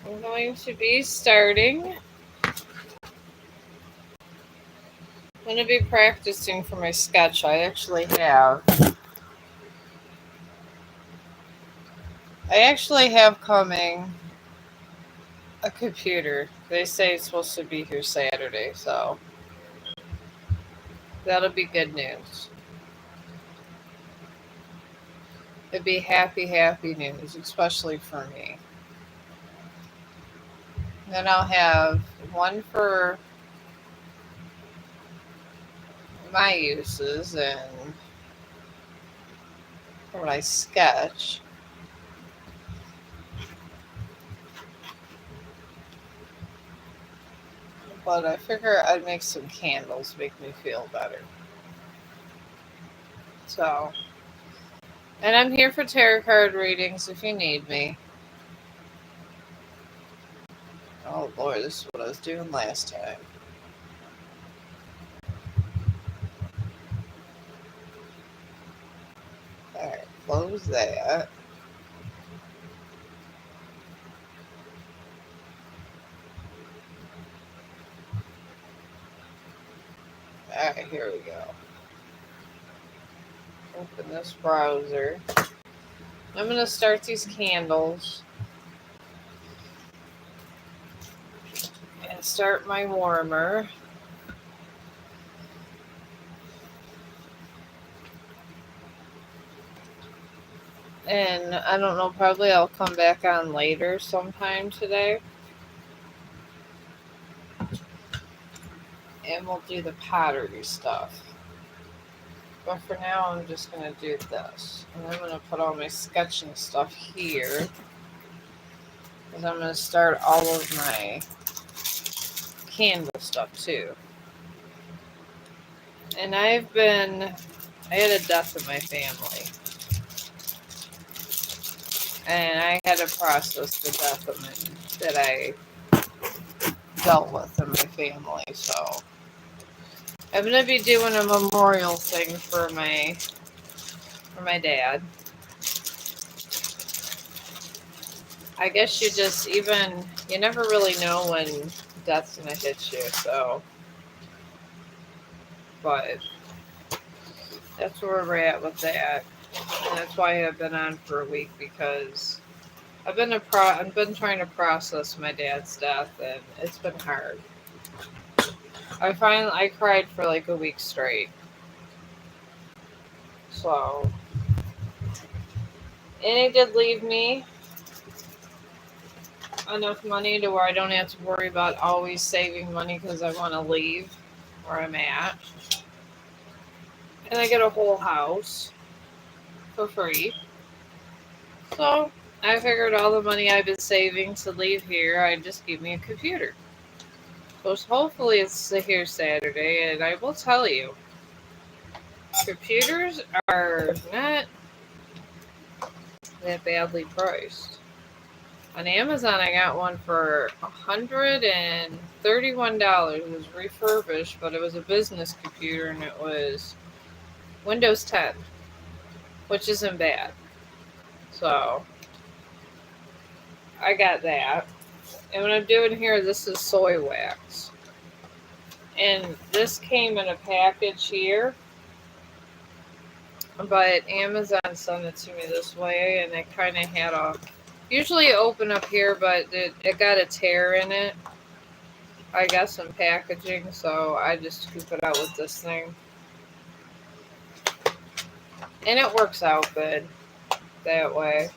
I'm going to be starting. I'm going to be practicing for my sketch. I actually have coming a computer. They say it's supposed to be here Saturday, so that'll be good news. It'd be happy, happy news, especially for me. Then I'll have one for my uses and for my sketch. But I figure I'd make some candles, make me feel better. So, and I'm here for tarot card readings if you need me. Oh Lord, this is what I was doing last time. Alright, close that. Alright, here we go. Open this browser. I'm going to start these candles and start my warmer. And I don't know, probably I'll come back on later sometime today. And we'll do the pottery stuff. But for now, I'm just going to do this. And I'm going to put all my sketching stuff here. Because I'm going to start all of my candle stuff too. And I had a death in my family. And I had to process the death of that I dealt with in my family. So I'm going to be doing a memorial thing for my dad. I guess you never really know when death's going to hit you, so. But that's where we're at with that. And that's why I've been on for a week, because I've been trying to process my dad's death, and it's been hard. I cried for like a week straight. So, and he did leave me enough money to where I don't have to worry about always saving money because I want to leave where I'm at. And I get a whole house for free. So I figured all the money I've been saving to leave here, I'd just give me a computer. So hopefully it's here Saturday, and I will tell you, computers are not that badly priced. On Amazon, I got one for $131. It was refurbished, but it was a business computer, and it was Windows 10, which isn't bad. So I got that. And what I'm doing here, this is soy wax. And this came in a package here. But Amazon sent it to me this way, and it kind of had usually open up here, but it got a tear in it, I guess, in packaging, so I just scoop it out with this thing. And it works out good that way.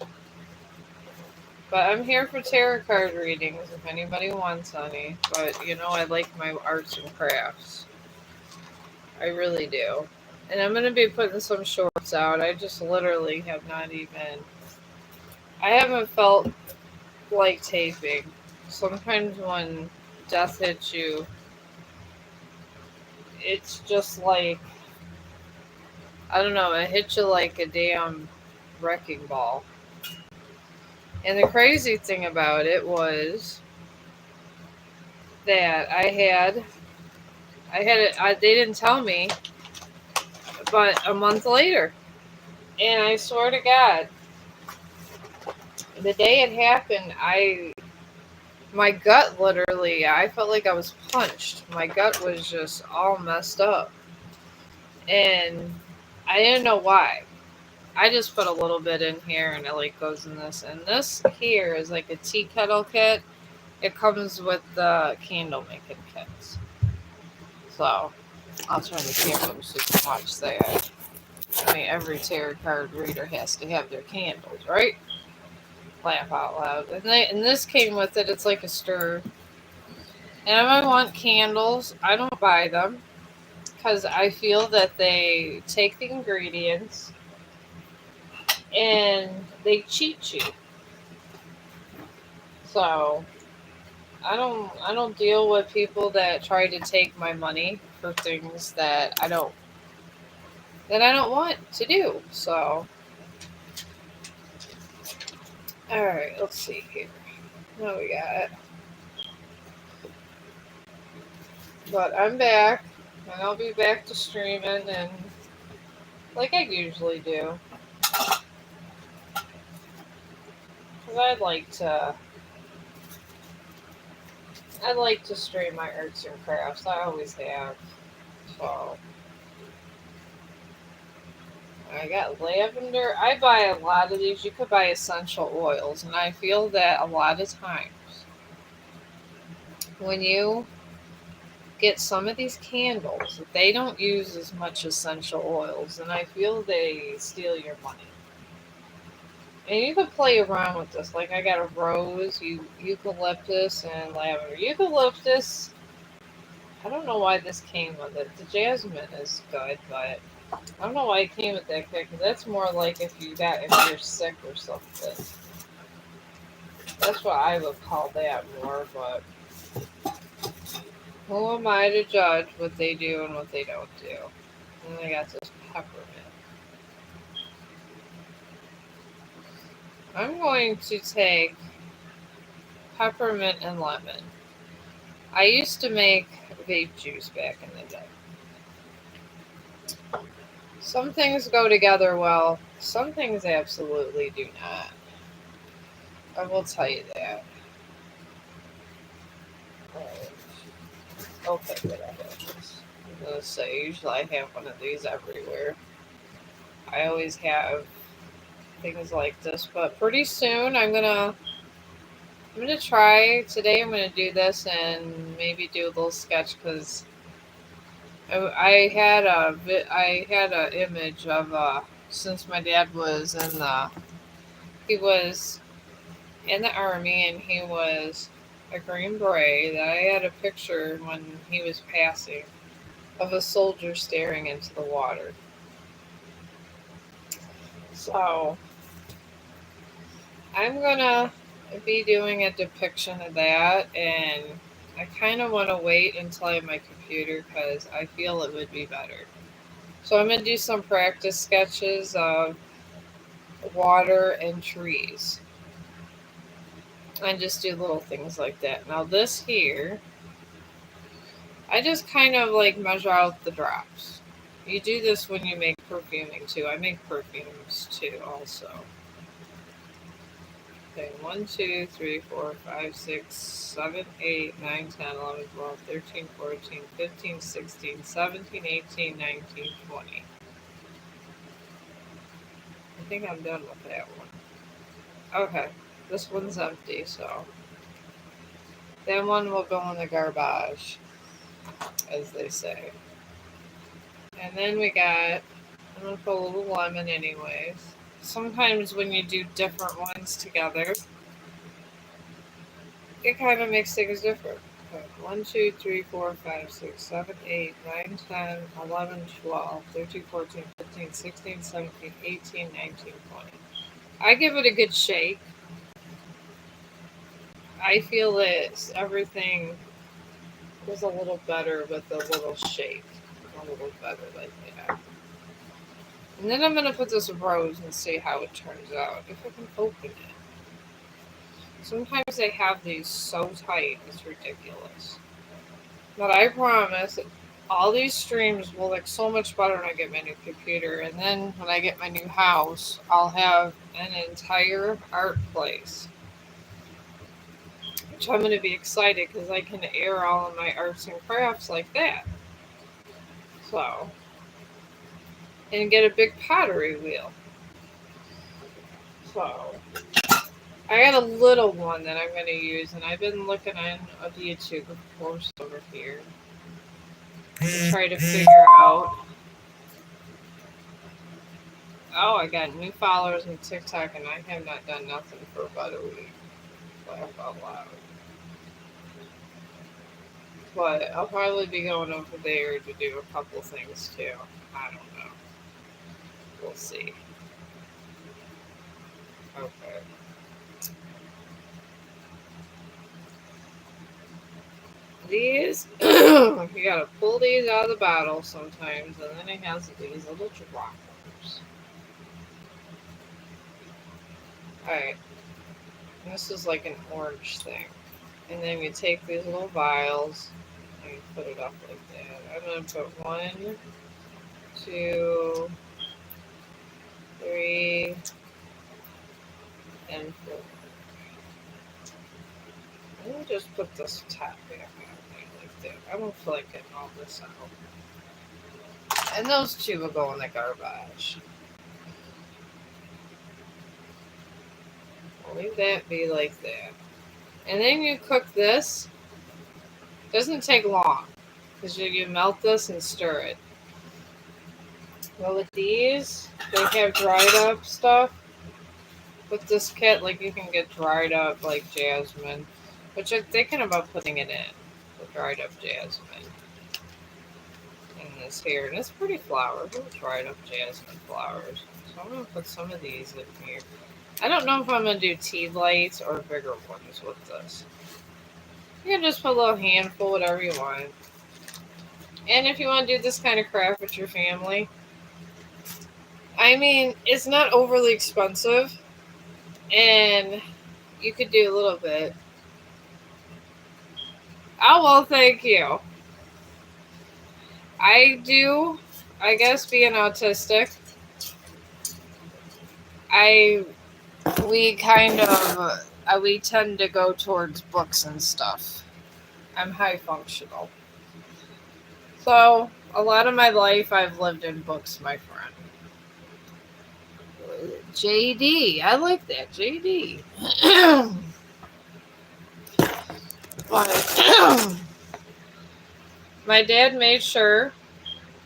But I'm here for tarot card readings if anybody wants any. But, I like my arts and crafts. I really do. And I'm going to be putting some shorts out. I just literally have not even... I haven't felt like taping. Sometimes when death hits you, it's just like... I don't know, it hits you like a damn wrecking ball. And the crazy thing about it was that they didn't tell me, but a month later. And I swear to God, the day it happened, I My gut literally, I felt like I was punched. My gut was just all messed up. And I didn't know why. I just put a little bit in here and it like goes in this. And this here is like a tea kettle kit. It comes with the candle making kits. So I'll turn the camera so you can watch that. I mean, every tarot card reader has to have their candles, right? Laugh out loud. And this came with it. It's like a stir. And if I want candles, I don't buy them because I feel that they take the ingredients and they cheat you. So I don't deal with people that try to take my money for things that I don't want to do. So all right, let's see here. What we got? But I'm back, and I'll be back to streaming, and like I usually do, because I'd like to stream my arts and crafts. I always have. So I got lavender. I buy a lot of these. You could buy essential oils, and I feel that a lot of times when you get some of these candles, they don't use as much essential oils, and I feel they steal your money. And you can play around with this. Like I got a rose, eucalyptus, and lavender. Eucalyptus, I don't know why this came with it. The jasmine is good, but I don't know why it came with that kick. That's more like if you're sick or something. That's what I would call that more. But who am I to judge what they do and what they don't do? And I got this peppermint. I'm going to take peppermint and lemon. I used to make vape juice back in the day. Some things go together well, some things absolutely do not. I will tell you that. Alright. Okay, good. I have this. I'm gonna say, usually I have one of these everywhere. I always have things like this, but pretty soon I'm gonna try today. I'm gonna do this and maybe do a little sketch because I had an image of since my dad was he was in the army and he was a Green Beret, that I had a picture when he was passing of a soldier staring into the water. So I'm gonna be doing a depiction of that, and I kind of want to wait until I have my computer because I feel it would be better. So I'm gonna do some practice sketches of water and trees and just do little things like that. Now this here, I just kind of like measure out the drops. You do this when you make perfuming too. I make perfumes too also. Okay, 1, 2, 3, 4, 5, 6, 7, 8, 9, 10, 11, 12, 13, 14, 15, 16, 17, 18, 19, 20. I think I'm done with that one. Okay, this one's empty, so that one will go in the garbage, as they say. And then we got, I'm gonna put a little lemon anyways. Sometimes when you do different ones together, it kind of makes things different. Okay, 1, 2, 3, 4, 5, 6, 7, 8, 9, 10, 11, 12, 13, 14, 15, 16, 17, 18, 19, 20. I give it a good shake. I feel that everything was a little better with a little shake. A little better like that. And then I'm going to put this rose and see how it turns out. If I can open it. Sometimes they have these so tight, it's ridiculous. But I promise all these streams will look so much better when I get my new computer. And then when I get my new house, I'll have an entire art place. So I'm going to be excited because I can air all of my arts and crafts like that. So, and get a big pottery wheel. So, I got a little one that I'm going to use, and I've been looking on a YouTube course over here to try to figure out. Oh, I got new followers on TikTok, and I have not done nothing for about a week. Laugh out loud. But I'll probably be going over there to do a couple things too. I don't know. We'll see. Okay. These, you gotta pull these out of the bottle sometimes, and then it has these little droppers. Alright, this is like an orange thing. And then you take these little vials and you put it up like that. I'm gonna put 1, 2, 3, and 4. Let me just put this top back on there like that. I don't feel like getting all this out. And those two will go in the garbage. I'll leave that be like that. And then you cook this. Doesn't take long because you melt this and stir it. Well, with these, they have dried up stuff. With this kit, like you can get dried up like jasmine, which I'm thinking about putting it in. The dried up jasmine in this here, and it's pretty flowers. Dried up jasmine flowers. So I'm gonna put some of these in here. I don't know if I'm gonna do tea lights or bigger ones with this. You can just put a little handful, whatever you want. And if you want to do this kind of craft with your family, I mean, it's not overly expensive, and you could do a little bit. Oh, well, thank you. I guess being autistic, we tend to go towards books and stuff. I'm high functional. So, a lot of my life I've lived in books, my friend. JD, I like that, JD. But my dad made sure,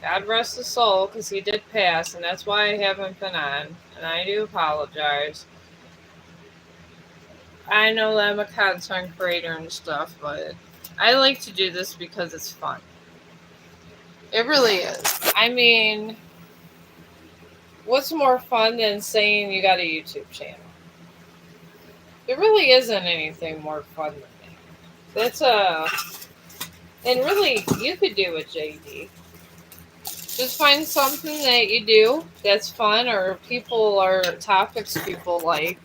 God rest his soul, because he did pass, and that's why I haven't been on, and I do apologize. I know that I'm a content creator and stuff, but I like to do this because it's fun. It really is. I mean, what's more fun than saying you got a YouTube channel? There really isn't anything more fun than that. And really, you could do it, JD. Just find something that you do that's fun, or topics people like,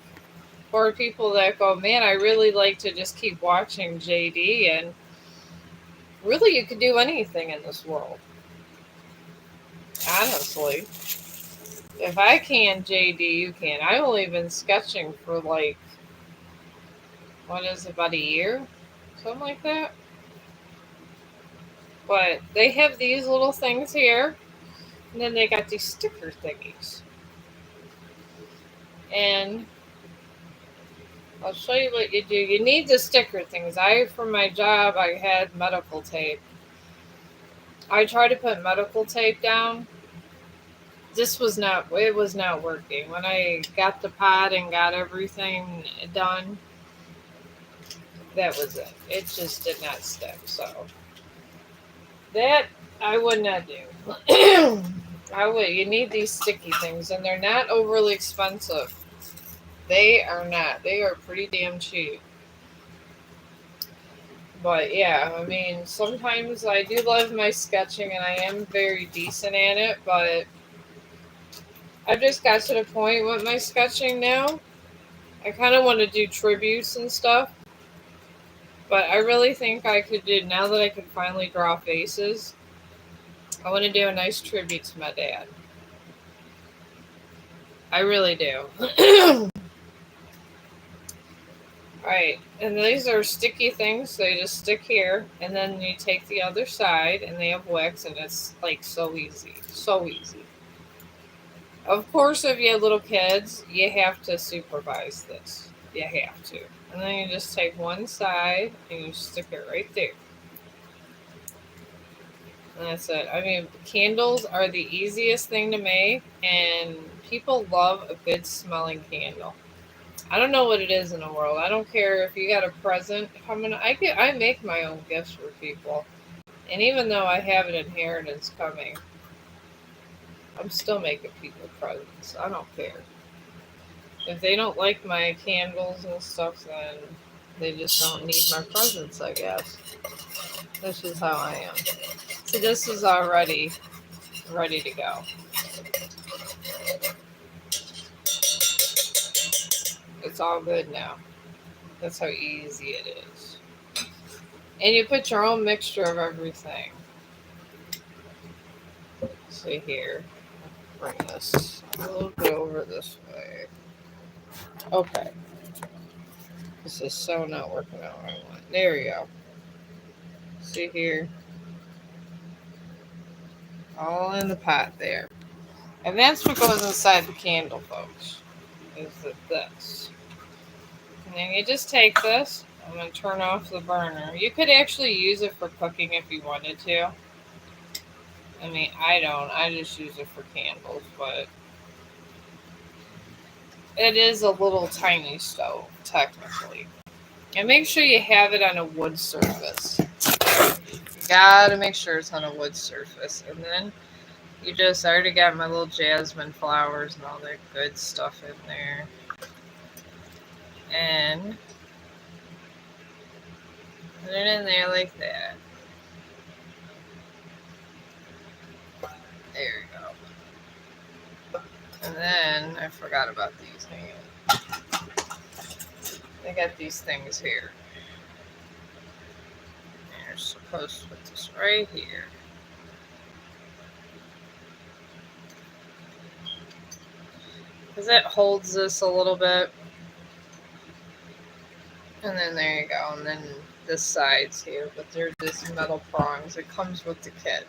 or people that go, man, I really like to just keep watching JD, and really you could do anything in this world. Honestly. If I can, JD, you can. I've only been sketching for about a year? Something like that. But they have these little things here, and then they got these sticker thingies. And I'll show you what you do. You need the sticker things. For my job, I had medical tape. I tried to put medical tape down. It was not working. When I got the pod and got everything done, that was it. It just did not stick. So that I would not do. You need these sticky things, and they're not overly expensive. They are not. They are pretty damn cheap. But yeah, I mean, sometimes I do love my sketching, and I am very decent at it, but I've just got to the point with my sketching now. I kind of want to do tributes and stuff. But I really think I could do, now that I can finally draw faces, I want to do a nice tribute to my dad. I really do. Alright, and these are sticky things, so you just stick here, and then you take the other side, and they have wax, and it's like so easy. So easy. Of course, if you have little kids, you have to supervise this. You have to. And then you just take one side, and you stick it right there. And that's it. I mean, candles are the easiest thing to make, and people love a good smelling candle. I don't know what it is in the world. I don't care if you got a present coming. I make my own gifts for people, and even though I have an inheritance coming, I'm still making people presents. I don't care if they don't like my candles and stuff. Then they just don't need my presents, I guess. This is how I am. See, this is already ready to go. It's all good now. That's how easy it is. And you put your own mixture of everything. See here. Bring this a little bit over this way. Okay. This is so not working out what I want. There you go. See here. All in the pot there. And that's what goes inside the candle, folks. Is this. And then you just take this. I'm going to turn off the burner. You could actually use it for cooking if you wanted to. I mean, I don't. I just use it for candles, but it is a little tiny stove, technically. And make sure you have it on a wood surface. You gotta make sure it's on a wood surface. And then I already got my little jasmine flowers and all that good stuff in there. And put it in there like that. There you go. And then I forgot about these things. I got these things here. And you're supposed to put this right here. Because it holds this a little bit. And then there you go. And then this side's here. But they're just metal prongs. It comes with the kit.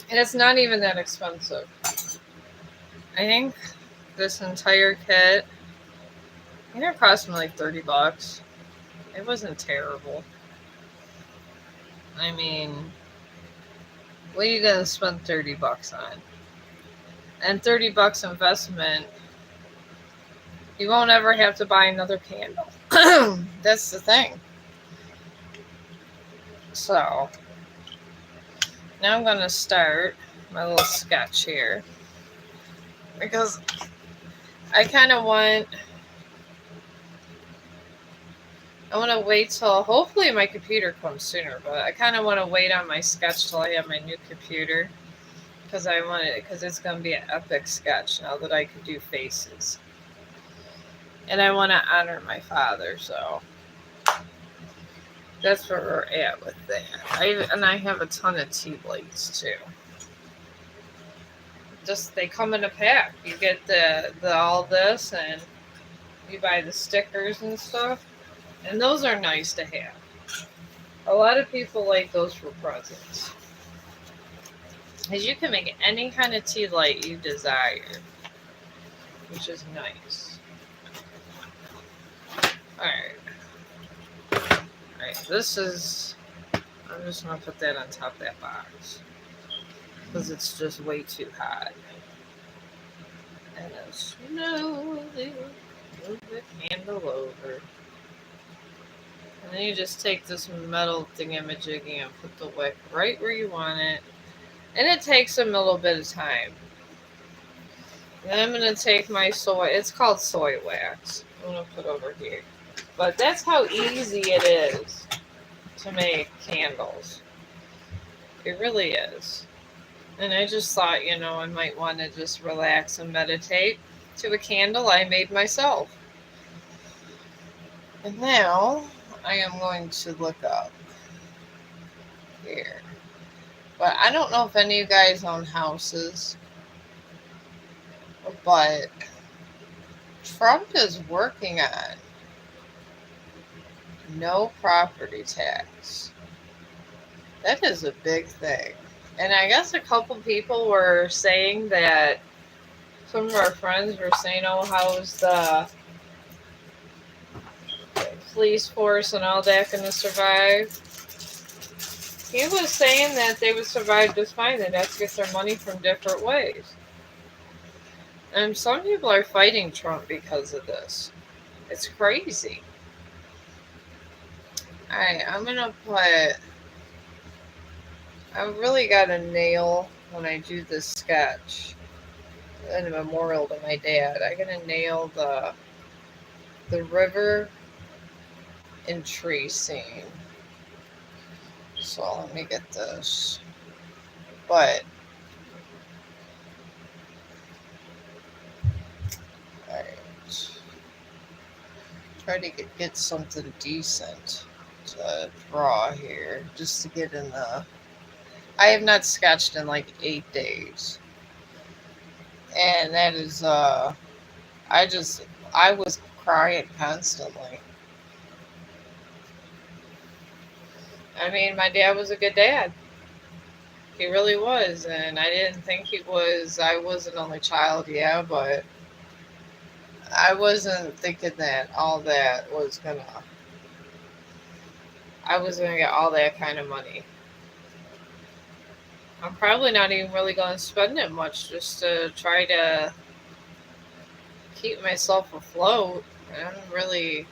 And it's not even that expensive. I think this entire kit, I think it cost me like $30. It wasn't terrible. I mean, what are you going to spend $30 on? And $30 investment, you won't ever have to buy another candle. That's the thing. So, now I'm going to start my little sketch here. Because I kind of want to wait till, hopefully my computer comes sooner, but I kind of want to wait on my sketch till I have my new computer. Because it's going to be an epic sketch now that I can do faces. And I want to honor my father, so that's where we're at with that. I have a ton of tea lights too. Just they come in a pack. You get the all this, and you buy the stickers and stuff, and those are nice to have. A lot of people like those for presents, because you can make any kind of tea light you desire, which is nice. Alright, this is, I'm just going to put that on top of that box, because it's just way too hot. And then slowly move the candle over. And then you just take this metal thingamajiggy and put the wick right where you want it. And it takes a little bit of time. Then I'm going to take my soy, it's called soy wax. I'm going to put over here. But that's how easy it is to make candles. It really is. And I just thought, I might want to just relax and meditate to a candle I made myself. And now I am going to look up here. But I don't know if any of you guys own houses. But Trump is working on No property tax. That is a big thing. And I guess a couple people were saying that some of our friends were saying, oh, how's the police force and all that going to survive? He was saying that they would survive just fine. They'd have to get their money from different ways. And some people are fighting Trump because of this. It's crazy. Alright, I'm going to put... I really got a nail when I do this sketch in a memorial to my dad. I'm going to nail the river and tree scene. So let me get this. But alright. Try to get something decent to draw here. Just to get in the... I have not sketched in like 8 days. And that is I was crying constantly. I mean, my dad was a good dad. He really was, and I didn't think he was. I was an only child, yeah, but I wasn't thinking that all that was gonna... I was gonna get all that kind of money. I'm probably not even really gonna spend it much, just to try to keep myself afloat. I'm really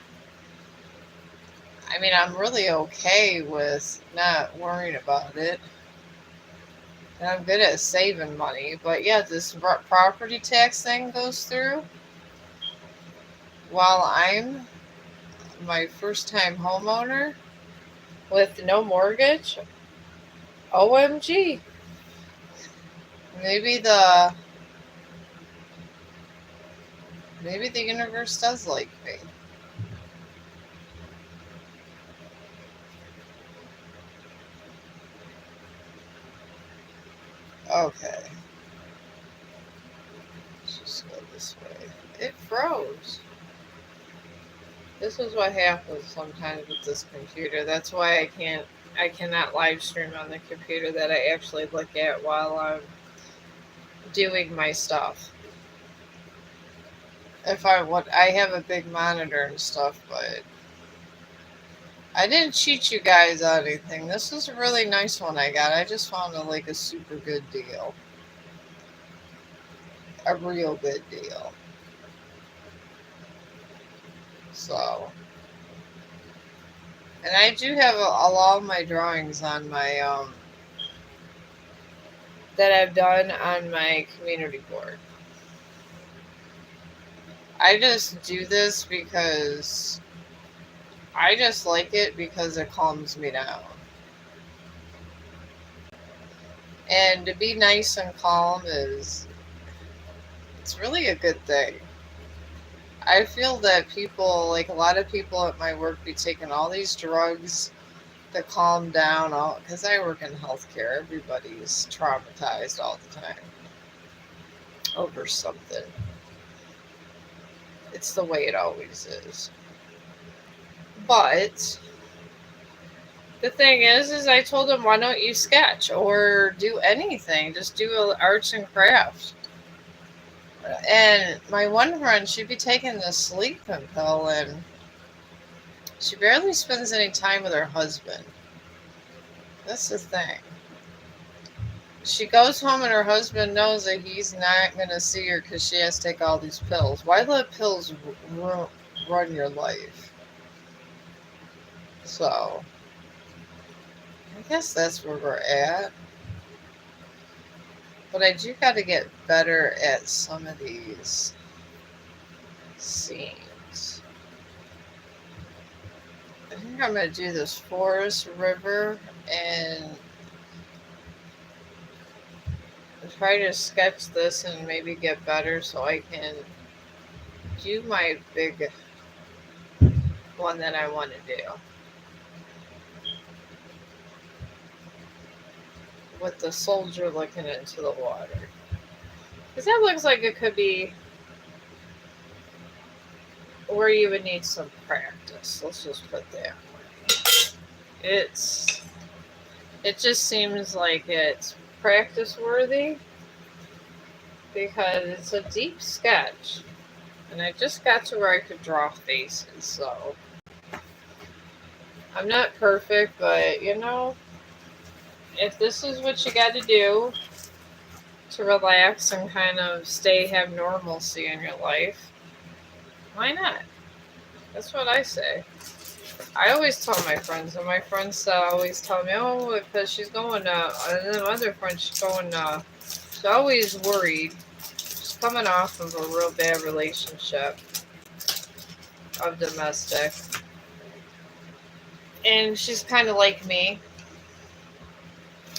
okay with not worrying about it. And I'm good at saving money. But yeah, this property tax thing goes through while I'm my first time homeowner with no mortgage. OMG. Maybe the universe does like me. Okay. Let's just go this way. It froze. This is what happens sometimes with this computer. That's why I cannot live stream on the computer that I actually look at while I'm doing my stuff. I have a big monitor and stuff, but I didn't cheat you guys on anything. This is a really nice one I got. I just found a super good deal. A real good deal. So, and I do have a lot of my drawings on my that I've done on my community board. I just do this because I just like it because it calms me down. And to be nice and calm it's really a good thing. I feel that people, like a lot of people at my work, be taking all these drugs to calm down, because I work in healthcare. Everybody's traumatized all the time over something. It's the way it always is. But the thing is I told him, why don't you sketch or do anything? Just do arts and crafts. And my one friend, she'd be taking this sleeping pill, and she barely spends any time with her husband. That's the thing. She goes home and her husband knows that he's not going to see her because she has to take all these pills. Why let pills run your life? So, I guess that's where we're at. But I do got to get better at some of these scenes. I think I'm going to do this forest, river, and try to sketch this and maybe get better so I can do my big one that I want to do. With the soldier looking into the water. Because that looks like it could be where you would need some practice. Let's just put that way. It just seems like it's practice worthy because it's a deep sketch. And I just got to where I could draw faces, so I'm not perfect, but if this is what you got to do to relax and kind of have normalcy in your life, why not? That's what I say. I always tell my friends, and my friends always tell me, oh, because she's going and then other friends, she's always worried. She's coming off of a real bad relationship of domestic. And she's kind of like me,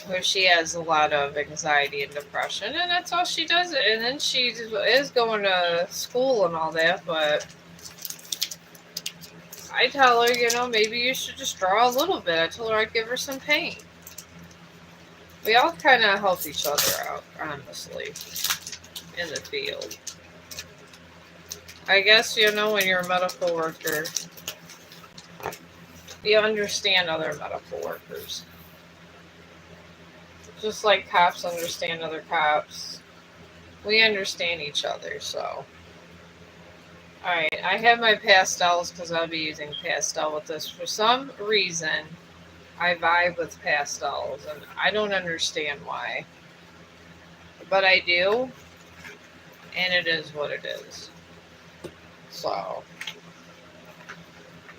where she has a lot of anxiety and depression, and that's all she does. And then she is going to school and all that, but I tell her, maybe you should just draw a little bit. I told her I'd give her some paint. We all kind of help each other out, honestly, in the field. I guess, when you're a medical worker, you understand other medical workers. Just like cops understand other cops. We understand each other, so. Alright, I have my pastels because I'll be using pastel with this. For some reason, I vibe with pastels, and I don't understand why. But I do, and it is what it is. So.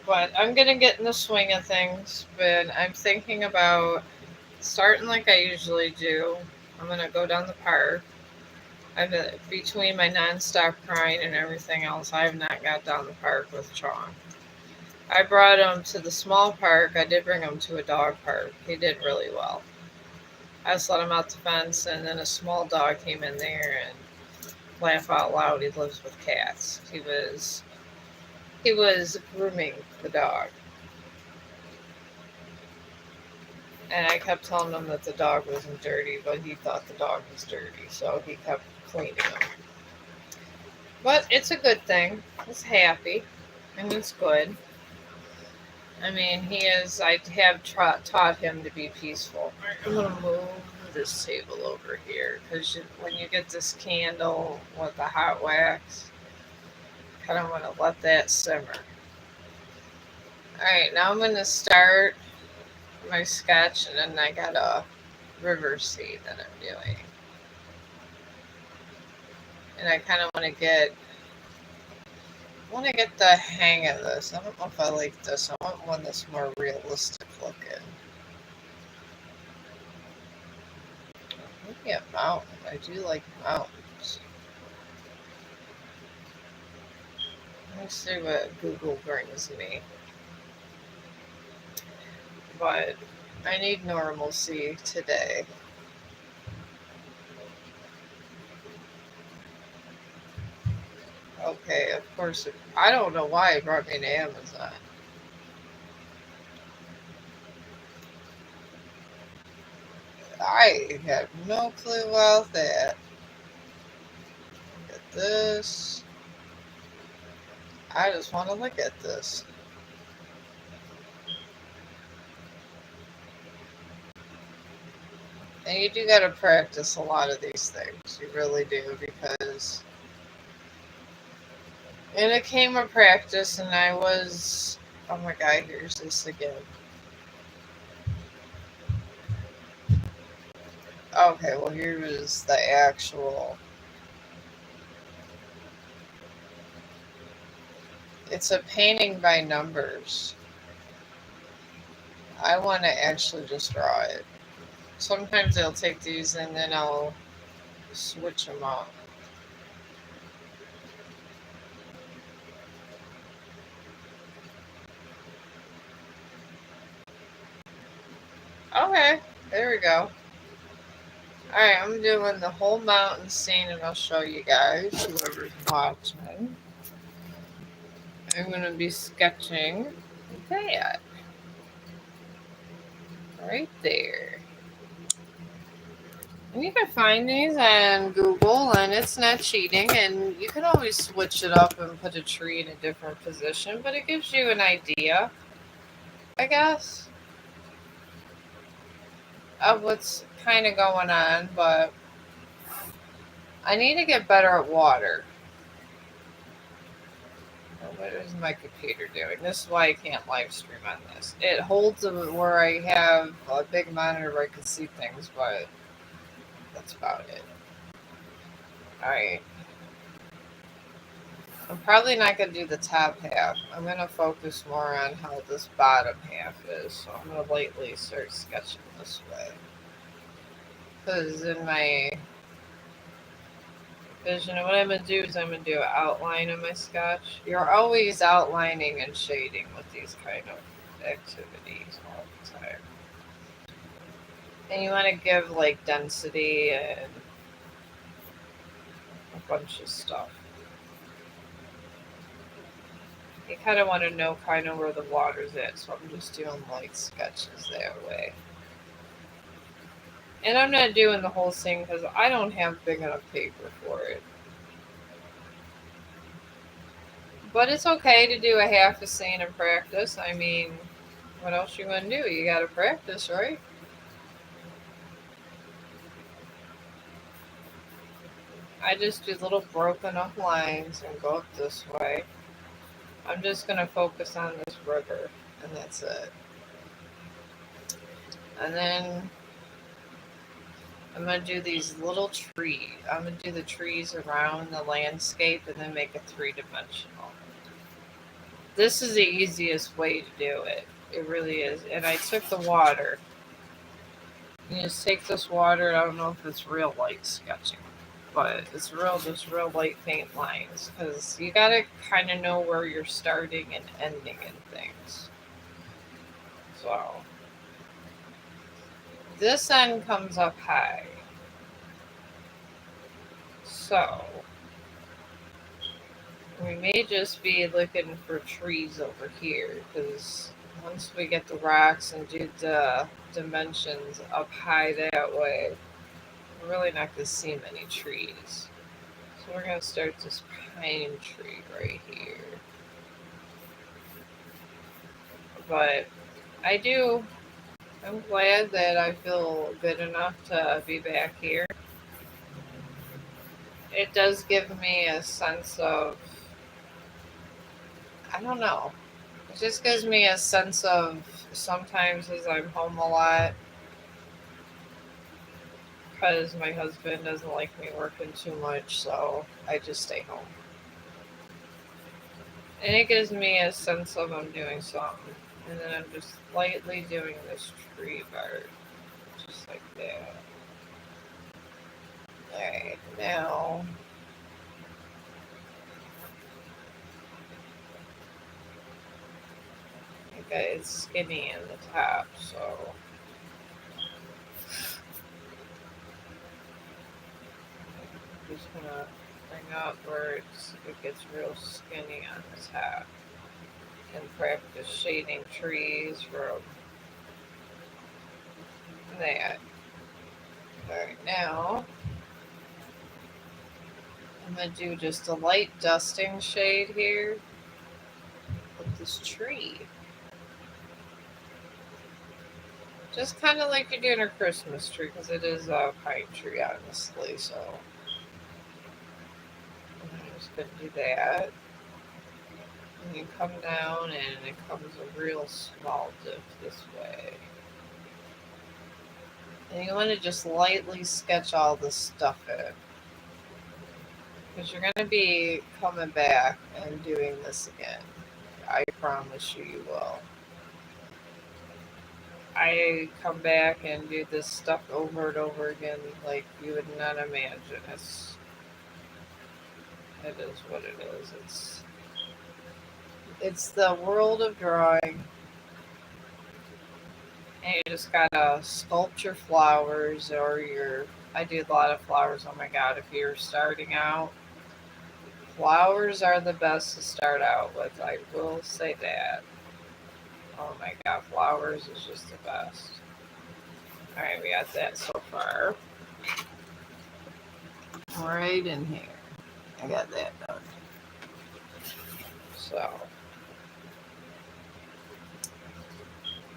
But I'm going to get in the swing of things, but I'm thinking about starting like I usually do. I'm going to go down the park. Between my nonstop crying and everything else, I have not got down the park with Chong. I brought him to the small park. I did bring him to a dog park. He did really well. I just let him out the fence, and then a small dog came in there and laugh out loud. He lives with cats. He was grooming the dog. And I kept telling him that the dog wasn't dirty, but he thought the dog was dirty, so he kept cleaning him. But it's a good thing. He's happy, and it's good. I mean, I have taught him to be peaceful. I'm going to move this table over here, because when you get this candle with the hot wax, I kind of want to let that simmer. Alright, now I'm going to start my sketch, and then I got a river scene that I'm doing. And I kind of want to get the hang of this. I don't know if I like this. I want one that's more realistic looking. Maybe a mountain. I do like mountains. Let's see what Google brings me. But I need normalcy today. Okay, of course. I don't know why it brought me to Amazon. I have no clue about that. Look at this. I just want to look at this. And you do got to practice a lot of these things. You really do, because... And it came a practice, and I was... Oh my god, here's this again. Okay, well, here is the actual... It's a painting by numbers. I want to actually just draw it. Sometimes I'll take these and then I'll switch them up. Okay, there we go. Alright, I'm doing the whole mountain scene, and I'll show you guys, whoever's watching. I'm going to be sketching that. Right there. You can find these on Google, and it's not cheating, and you can always switch it up and put a tree in a different position, but it gives you an idea, I guess, of what's kind of going on, but I need to get better at water. What is my computer doing? This is why I can't live stream on this. It holds them where I have a big monitor where I can see things, but that's about it. Alright. I'm probably not going to do the top half. I'm going to focus more on how this bottom half is. So I'm going to lightly start sketching this way. Because in my vision, what I'm going to do is I'm going to do an outline of my sketch. You're always outlining and shading with these kind of activities all the time. And you want to give like density and a bunch of stuff. You kind of want to know kind of where the water's at, so I'm just doing light sketches that way. And I'm not doing the whole thing because I don't have big enough paper for it. But it's okay to do a half a scene in practice. I mean, what else you want to do? You got to practice, right? I just do little broken up lines and go up this way. I'm just going to focus on this river, and that's it. And then I'm going to do these little trees. I'm going to do the trees around the landscape and then make it three-dimensional. This is the easiest way to do it. It really is. And I took the water. You just take this water. I don't know if it's real light sketching, but it's just real light paint lines. Because you got to kind of know where you're starting and ending in things. So this end comes up high. So we may just be looking for trees over here, because once we get the rocks and do the dimensions up high that way, we're really not going to see many trees. So we're going to start this pine tree right here. But I'm glad that I feel good enough to be back here. It does give me a sense of, I don't know, it just gives me a sense of, sometimes as I'm home a lot, because my husband doesn't like me working too much, so I just stay home. And it gives me a sense of I'm doing something. And then I'm just lightly doing this tree part, just like that. Alright, now okay, it's skinny in the top, so I'm just gonna bring up where it gets real skinny on the top and practice shading trees from that. Alright, now I'm gonna do just a light dusting shade here with this tree. Just kind of like you're doing a Christmas tree, because it is a pine tree, honestly, so I'm just going to do that. And you come down, and it comes a real small dip this way. And you want to just lightly sketch all this stuff in, because you're going to be coming back and doing this again. I promise you will. I come back and do this stuff over and over again like you would not imagine. It is what it is. It's the world of drawing. And you just gotta sculpt your flowers, or I do a lot of flowers. Oh my god, if you're starting out, flowers are the best to start out with. I will say that. Oh my god, flowers is just the best. Alright, we got that so far. right in here. I got that done. So,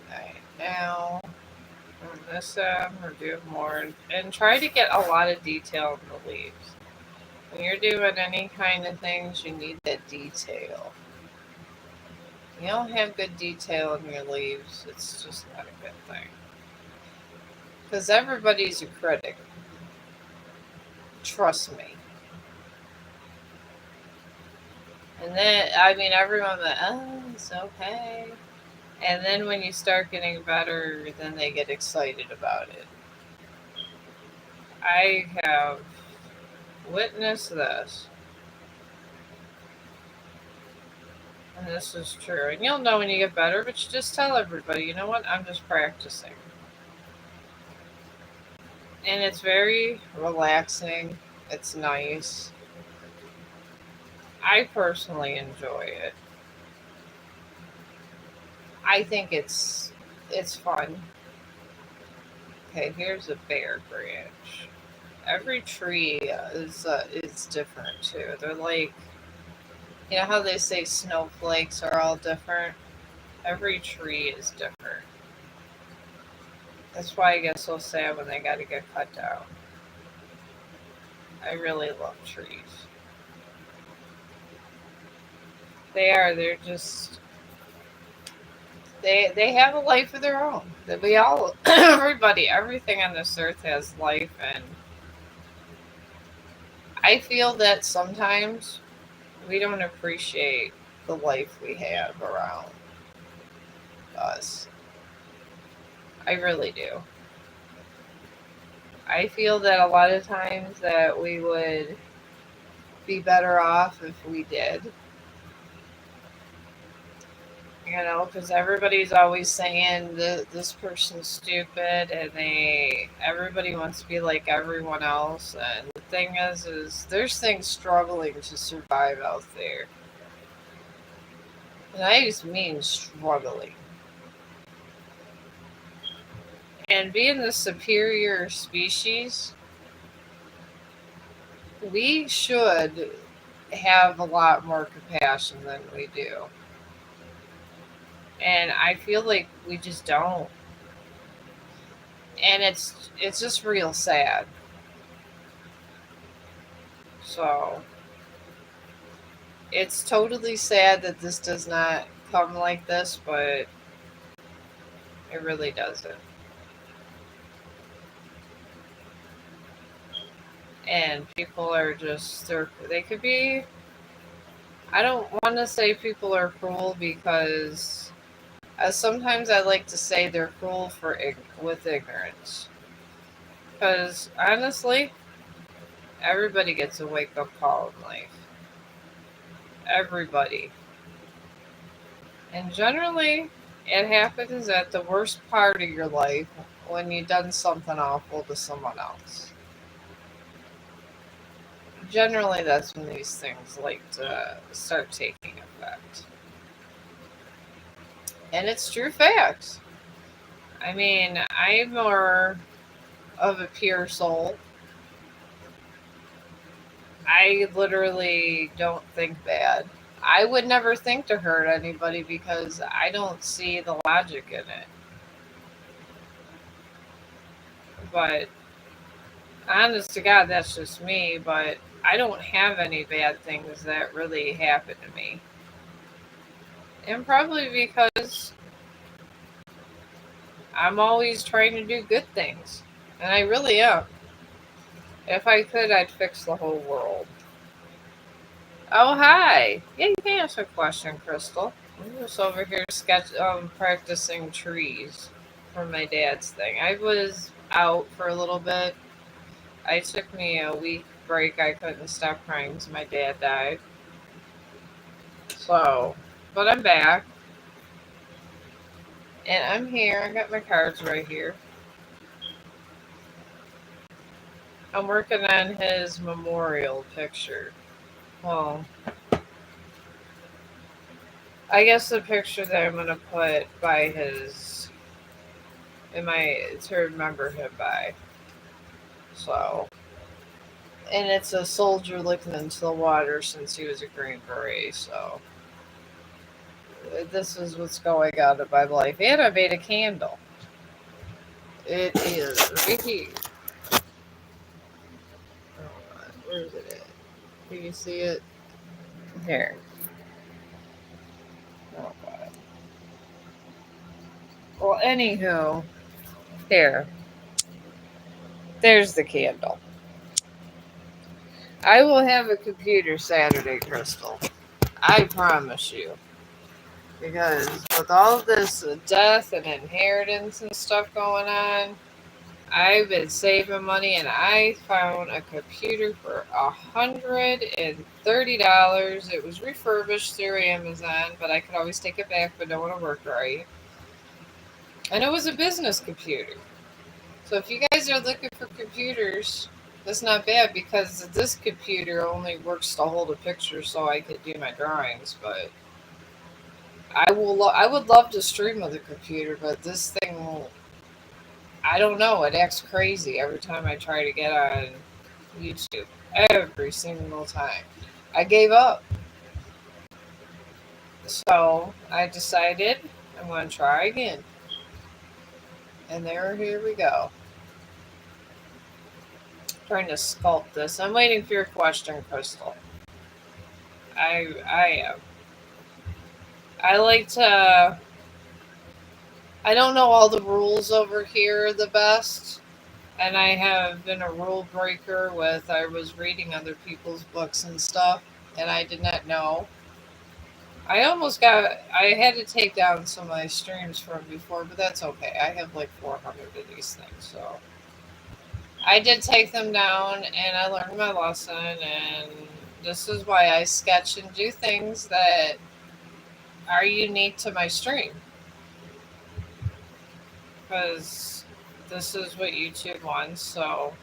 right now, on this end, we're doing more. And try to get a lot of detail in the leaves. When you're doing any kind of things, you need that detail. You don't have good detail in your leaves, it's just not a good thing. Because everybody's a critic. Trust me. And then, I mean, everyone that, oh, it's okay. And then when you start getting better, then they get excited about it. I have witnessed this. And this is true. And you'll know when you get better, but you just tell everybody, you know what, I'm just practicing. And it's very relaxing. It's nice. I personally enjoy it. I think it's fun. Okay, here's a bare branch. Every tree is different too. They're like, you know how they say snowflakes are all different? Every tree is different. That's why I get so sad when they gotta get cut down. I really love trees. They're just they have a life of their own. That we all everybody, everything on this earth has life, and I feel that sometimes we don't appreciate the life we have around us. I really do. I feel that a lot of times that we would be better off if we did. You know, because everybody's always saying this person's stupid, and everybody wants to be like everyone else. And the thing is there's things struggling to survive out there, and I just mean struggling. And being the superior species, we should have a lot more compassion than we do. And I feel like we just don't. And it's just real sad. So it's totally sad that this does not come like this, but it really doesn't. And people are just they could be, I don't want to say people are cruel, because sometimes I like to say they're cruel with ignorance. Because honestly, everybody gets a wake up call in life. Everybody. And generally, it happens at the worst part of your life, when you've done something awful to someone else. Generally, that's when these things like to start taking effect. And it's true facts. I mean, I'm more of a pure soul. I literally don't think bad. I would never think to hurt anybody, because I don't see the logic in it. But honest to God, that's just me. But I don't have any bad things that really happen to me. And probably because I'm always trying to do good things. And I really am. If I could, I'd fix the whole world. Oh, hi. Yeah, you can ask a question, Crystal. I'm just over here practicing trees for my dad's thing. I was out for a little bit. I took me a week break. I couldn't stop crying because my dad died. So, but I'm back. And I'm here. I got my cards right here. I'm working on his memorial picture. Well, I guess the picture that I'm gonna put by his to remember him by. So And it's a soldier looking into the water since he was a Green Beret. So this is what's going on in my life. And I made a candle. It is right here. Where is it at? Can you see it? Here. Oh, God. Well, anywho, here. There's the candle. I will have a computer Saturday, Crystal. I promise you. Because with all this death and inheritance and stuff going on, I've been saving money and I found a computer for $130. It was refurbished through Amazon, but I could always take it back if it don't want to work right. And it was a business computer. So if you guys are looking for computers, that's not bad because this computer only works to hold a picture so I could do my drawings, but I would love to stream with a computer, but this thing won't. I don't know. It acts crazy every time I try to get on YouTube. Every single time. I gave up. So I decided I'm going to try again. And here we go. Trying to sculpt this. I'm waiting for your question, Crystal. I am. I like to. I don't know all the rules over here the best. And I have been a rule breaker with, I was reading other people's books and stuff, and I did not know. I had to take down some of my streams from before, but that's okay. I have like 400 of these things, so. I did take them down, and I learned my lesson, and this is why I sketch and do things that are unique to my stream. Because this is what YouTube wants, so.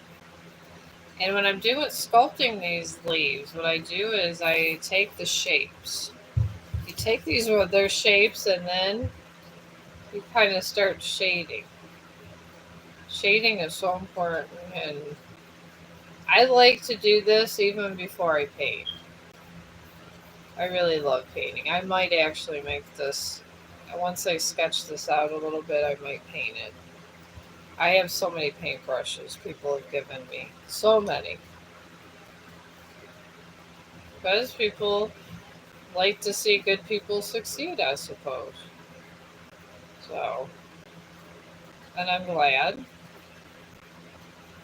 And when I'm doing sculpting these leaves, what I do is I take the shapes. You take these with their shapes and then you kind of start shading. Shading is so important, and I like to do this even before I paint. I really love painting. I might actually make this, once I sketch this out a little bit, I might paint it. I have so many paintbrushes people have given me. So many. Because people like to see good people succeed, I suppose. So, and I'm glad.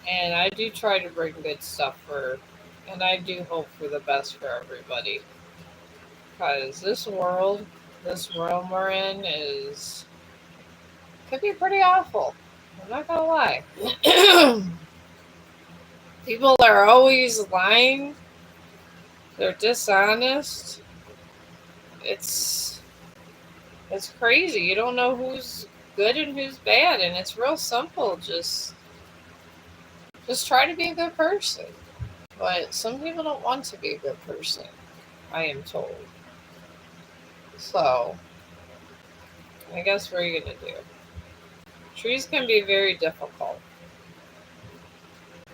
And I do try to bring good stuff and I do hope for the best for everybody. Because this world we're in could be pretty awful. I'm not gonna lie. People are always lying. They're dishonest. It's crazy. You don't know who's good and who's bad, and it's real simple. Just try to be a good person. But some people don't want to be a good person, I am told. So, I guess what are you going to do? Trees can be very difficult.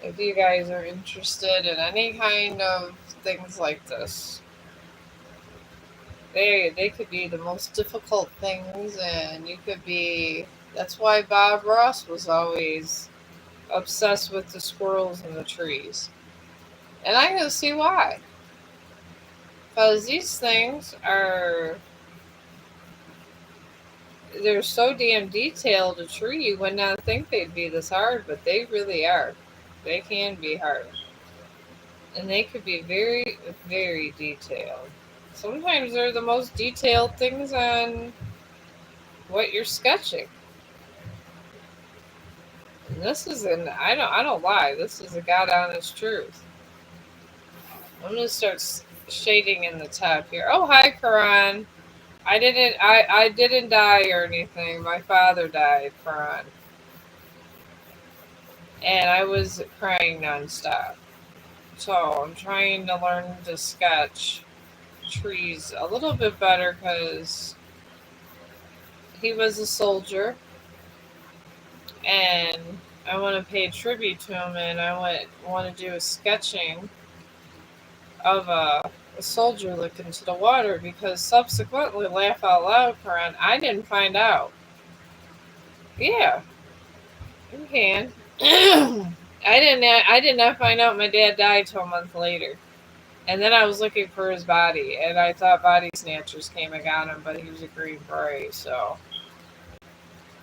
If you guys are interested in any kind of things like this, they could be the most difficult things, and you could be. That's why Bob Ross was always obsessed with the squirrels and the trees. And I can see why. Because these things they're so damn detailed, a tree, you would not think they'd be this hard, but they really are. They can be hard. And they could be very, very detailed. Sometimes they're the most detailed things on what you're sketching. And this is I don't lie, this is a God honest truth. I'm gonna start shading in the top here. Oh, hi, Karan. I didn't die or anything. My father died, Karan. And I was crying nonstop. So I'm trying to learn to sketch trees a little bit better because he was a soldier, and I want to pay tribute to him, and I want to do a sketching of a soldier look into the water, because subsequently, laugh out loud, Karan, I didn't find out. Yeah, you can. I did not find out my dad died till a month later. And then I was looking for his body, and I thought body snatchers came and got him, but he was a Green Beret, so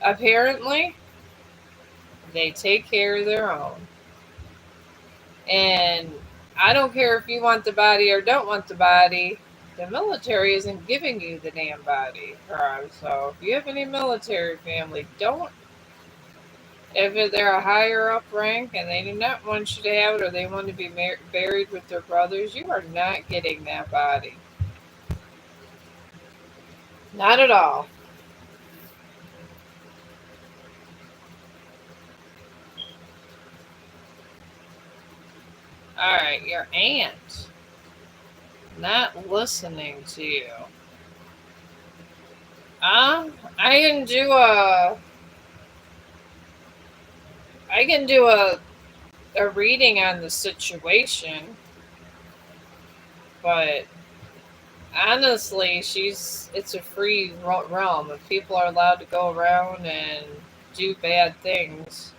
apparently they take care of their own. And I don't care if you want the body or don't want the body, the military isn't giving you the damn body. So if you have any military family, don't. If they're a higher up rank and they do not want you to have it, or they want to be buried with their brothers, you are not getting that body. Not at all. Alright, your aunt not listening to you. I can do a reading on the situation, but honestly, it's a free realm. If people are allowed to go around and do bad things,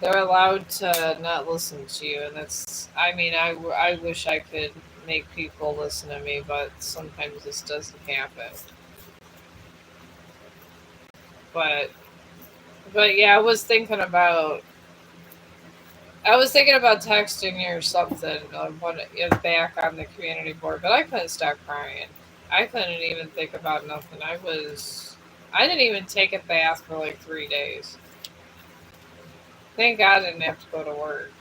they're allowed to not listen to you, and that's. I mean, I wish I could make people listen to me, but sometimes this doesn't happen. But yeah, I was thinking about texting you or something, back on the community board, but I couldn't stop crying. I couldn't even think about nothing. I didn't even take a bath for like 3 days. Thank God I didn't have to go to work.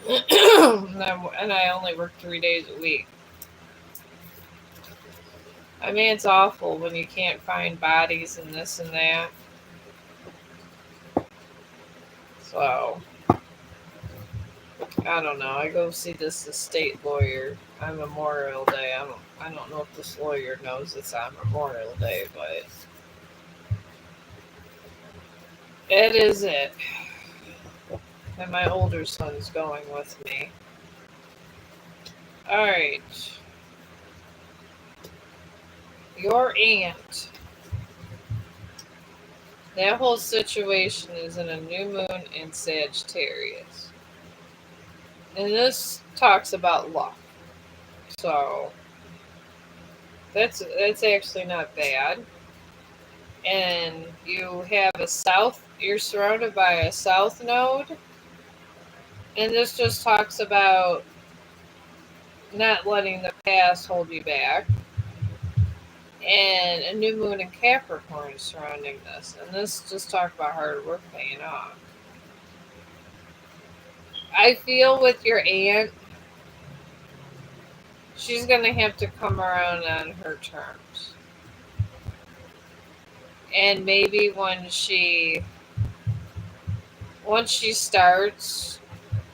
And I only work 3 days a week. I mean, it's awful when you can't find bodies and this and that. So, I don't know. I go see this estate lawyer on Memorial Day. I don't know if this lawyer knows it's on Memorial Day, but it is it. And my older son's going with me. Alright. Your aunt. That whole situation is in a new moon in Sagittarius. And this talks about luck. So that's actually not bad. And you have you're surrounded by a south node. And this just talks about not letting the past hold you back. And a new moon in Capricorn surrounding this. And this just talks about hard work paying off. I feel with your aunt, she's going to have to come around on her terms. And maybe once she starts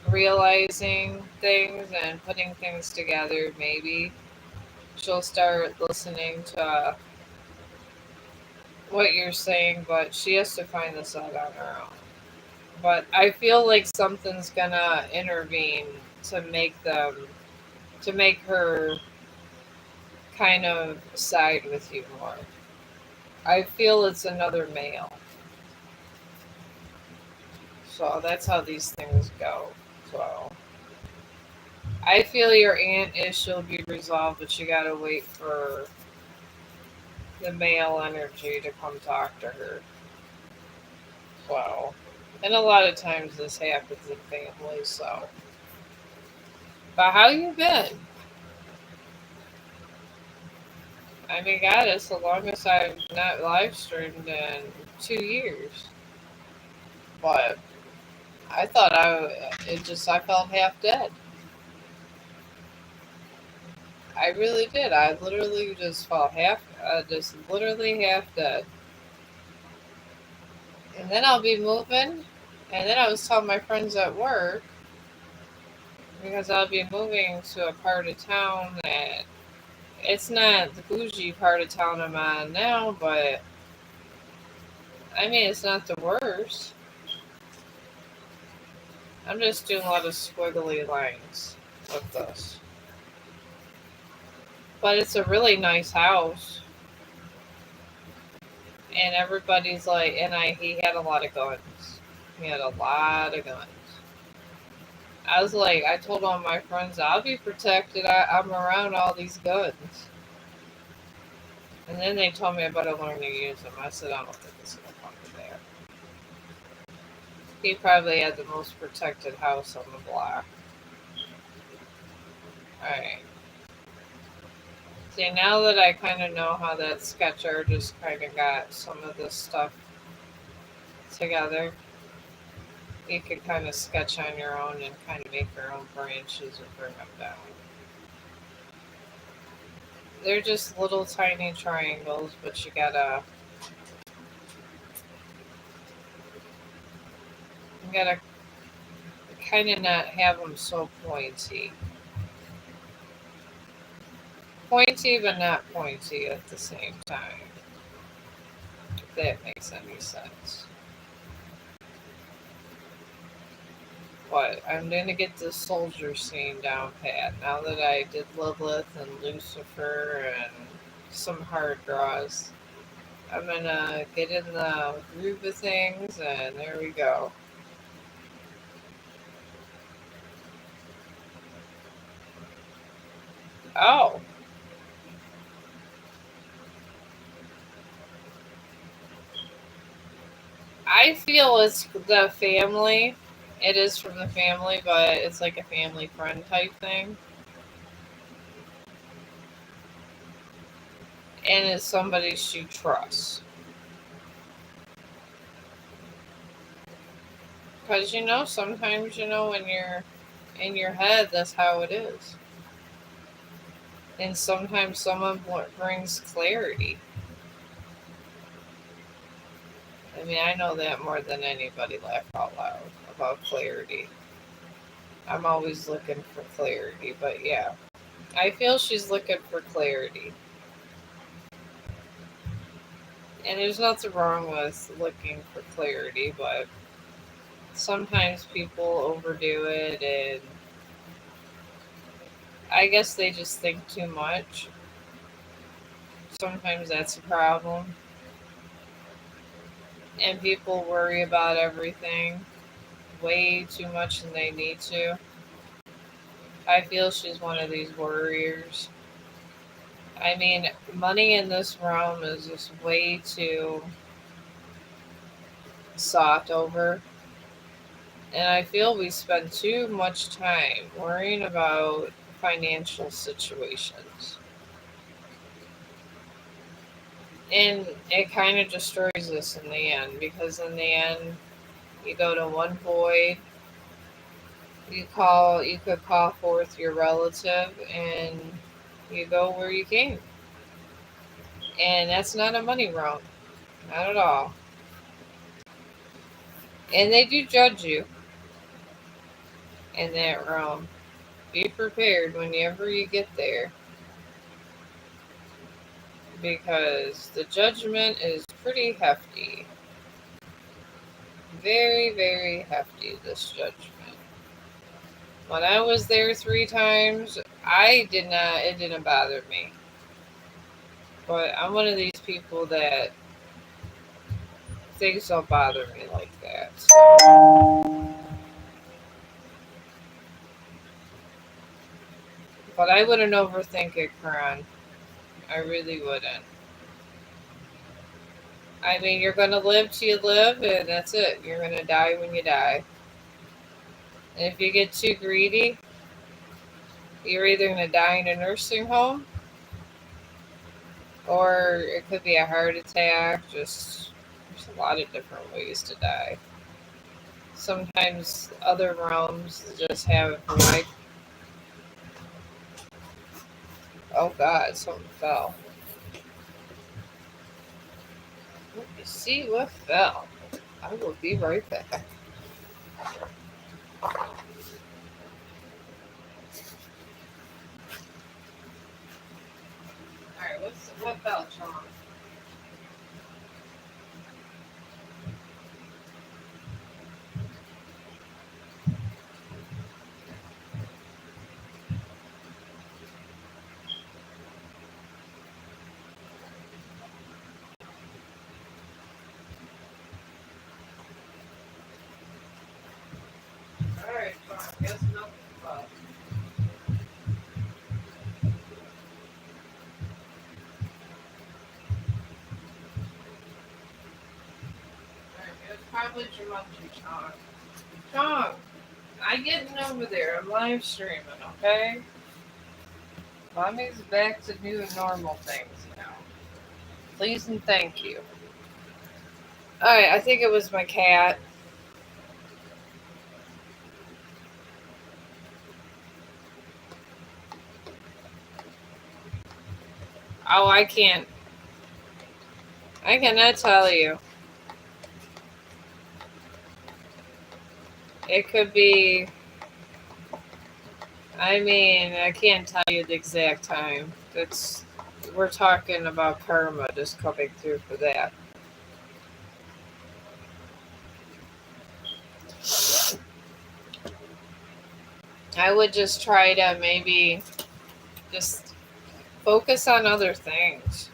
realizing things and putting things together, maybe she'll start listening to what you're saying, but she has to find this out on her own. But I feel like something's gonna intervene to make her kind of side with you more. I feel it's another male. So that's how these things go. So I feel your aunt she'll be resolved, but you gotta wait for the male energy to come talk to her. So, and a lot of times this happens in families. So, but how you been? I mean, God, it's the longest I've not live streamed in 2 years. But I felt half dead. I really did. I literally just felt just literally half dead. And then I'll be moving. And then I was telling my friends at work, because I'll be moving to a part of town that it's not the bougie part of town I'm on now, but I mean, it's not the worst. I'm just doing a lot of squiggly lines with this. But it's a really nice house. And everybody's like, he had a lot of guns. He had a lot of guns. I was like, I told all my friends, I'll be protected. I'm around all these guns. And then they told me I better learn to use them. I said, I don't think it's going to come to that. He probably had the most protected house on the block. Alright. See, now that I kind of know how that sketch artist kind of got some of this stuff together, you can kind of sketch on your own and kind of make your own branches and bring them down. They're just little tiny triangles, but you gotta kind of not have them so pointy. Pointy, but not pointy at the same time. If that makes any sense. But I'm gonna get this soldier scene down pat. Now that I did Lilith and Lucifer and some hard draws, I'm gonna get in the groove of things, and there we go. Oh, I feel it's the family. It is from the family, but it's like a family friend type thing. And it's somebody she trusts. Because, sometimes, when you're in your head, that's how it is. And sometimes someone brings clarity. I mean, I know that more than anybody, laugh out loud, about clarity. I'm always looking for clarity, but yeah. I feel she's looking for clarity. And there's nothing wrong with looking for clarity, but sometimes people overdo it, and I guess they just think too much. Sometimes that's a problem. And people worry about everything way too much than they need to. I feel she's one of these worriers. I mean, money in this realm is just way too sought over. And I feel we spend too much time worrying about financial situations. And it kind of destroys us in the end, because in the end, you go to one void. You could call forth your relative, and you go where you came. And that's not a money realm. Not at all. And they do judge you in that realm. Be prepared whenever you get there, because the judgment is pretty hefty. Very, very hefty, this judgment. When I was there 3 times, it didn't bother me. But I'm one of these people that things don't bother me like that. But I wouldn't overthink it, Karan. I really wouldn't. I mean, you're going to live till you live, and that's it. You're going to die when you die. And if you get too greedy, you're either going to die in a nursing home, or it could be a heart attack. Just, there's a lot of different ways to die. Sometimes other realms just have like, oh God, something fell. Let me see what fell. I will be right back. Alright, what fell, Chong? Alright, so I guess nothing but. Alright, it's probably Jumanji, Chong. Chong, I getting over there. I'm live streaming, okay? Mommy's back to doing normal things now. Please and thank you. Alright, I think it was my cat. Oh, I can't. I cannot tell you. It could be. I mean, I can't tell you the exact time. We're talking about karma just coming through for that. I would just try to maybe just focus on other things.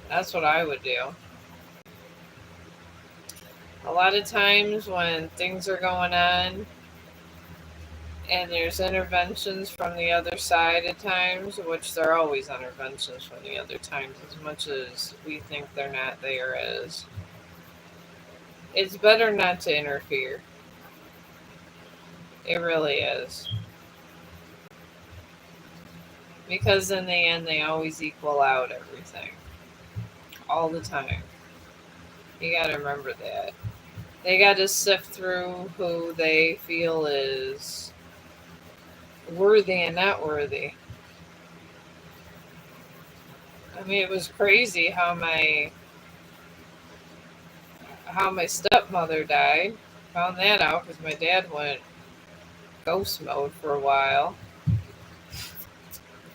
That's what I would do. A lot of times when things are going on and there's interventions from the other side at times, which there are always interventions from the other times, as much as we think they're not, there is. It's better not to interfere. It really is. Because in the end, they always equal out everything. All the time. You gotta remember that. They gotta sift through who they feel is worthy and not worthy. I mean, it was crazy how my stepmother died. Found that out because my dad went ghost mode for a while.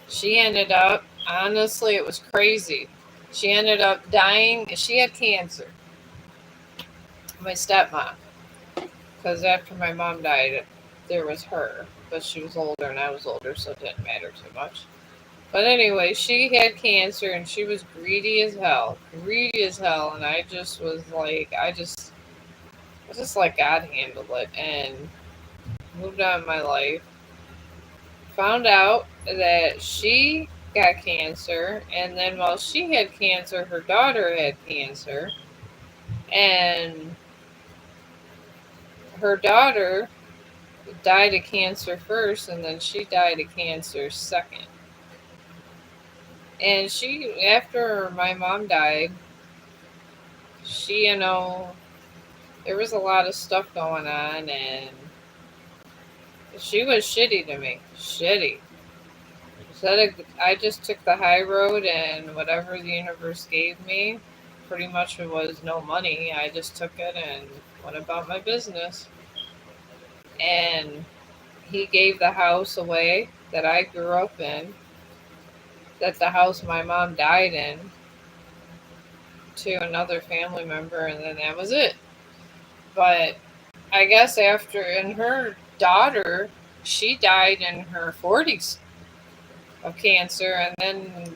She ended up, honestly, it was crazy. She ended up dying. She had cancer. My stepmom. Because after my mom died, there was her. But she was older and I was older, so it didn't matter too much. But anyway, she had cancer and she was greedy as hell. Greedy as hell. And I just was like, I just let God handle it and moved on in my life. Found out that she got cancer, and then while she had cancer, her daughter had cancer, and her daughter died of cancer first, and then she died of cancer second. And after my mom died, there was a lot of stuff going on, and she was shitty to me. Shitty. I just took the high road, and whatever the universe gave me, pretty much it was no money. I just took it and went about my business. And he gave the house away that I grew up in, that the house my mom died in, to another family member, and then that was it. But I guess and her daughter, she died in her 40s of cancer, and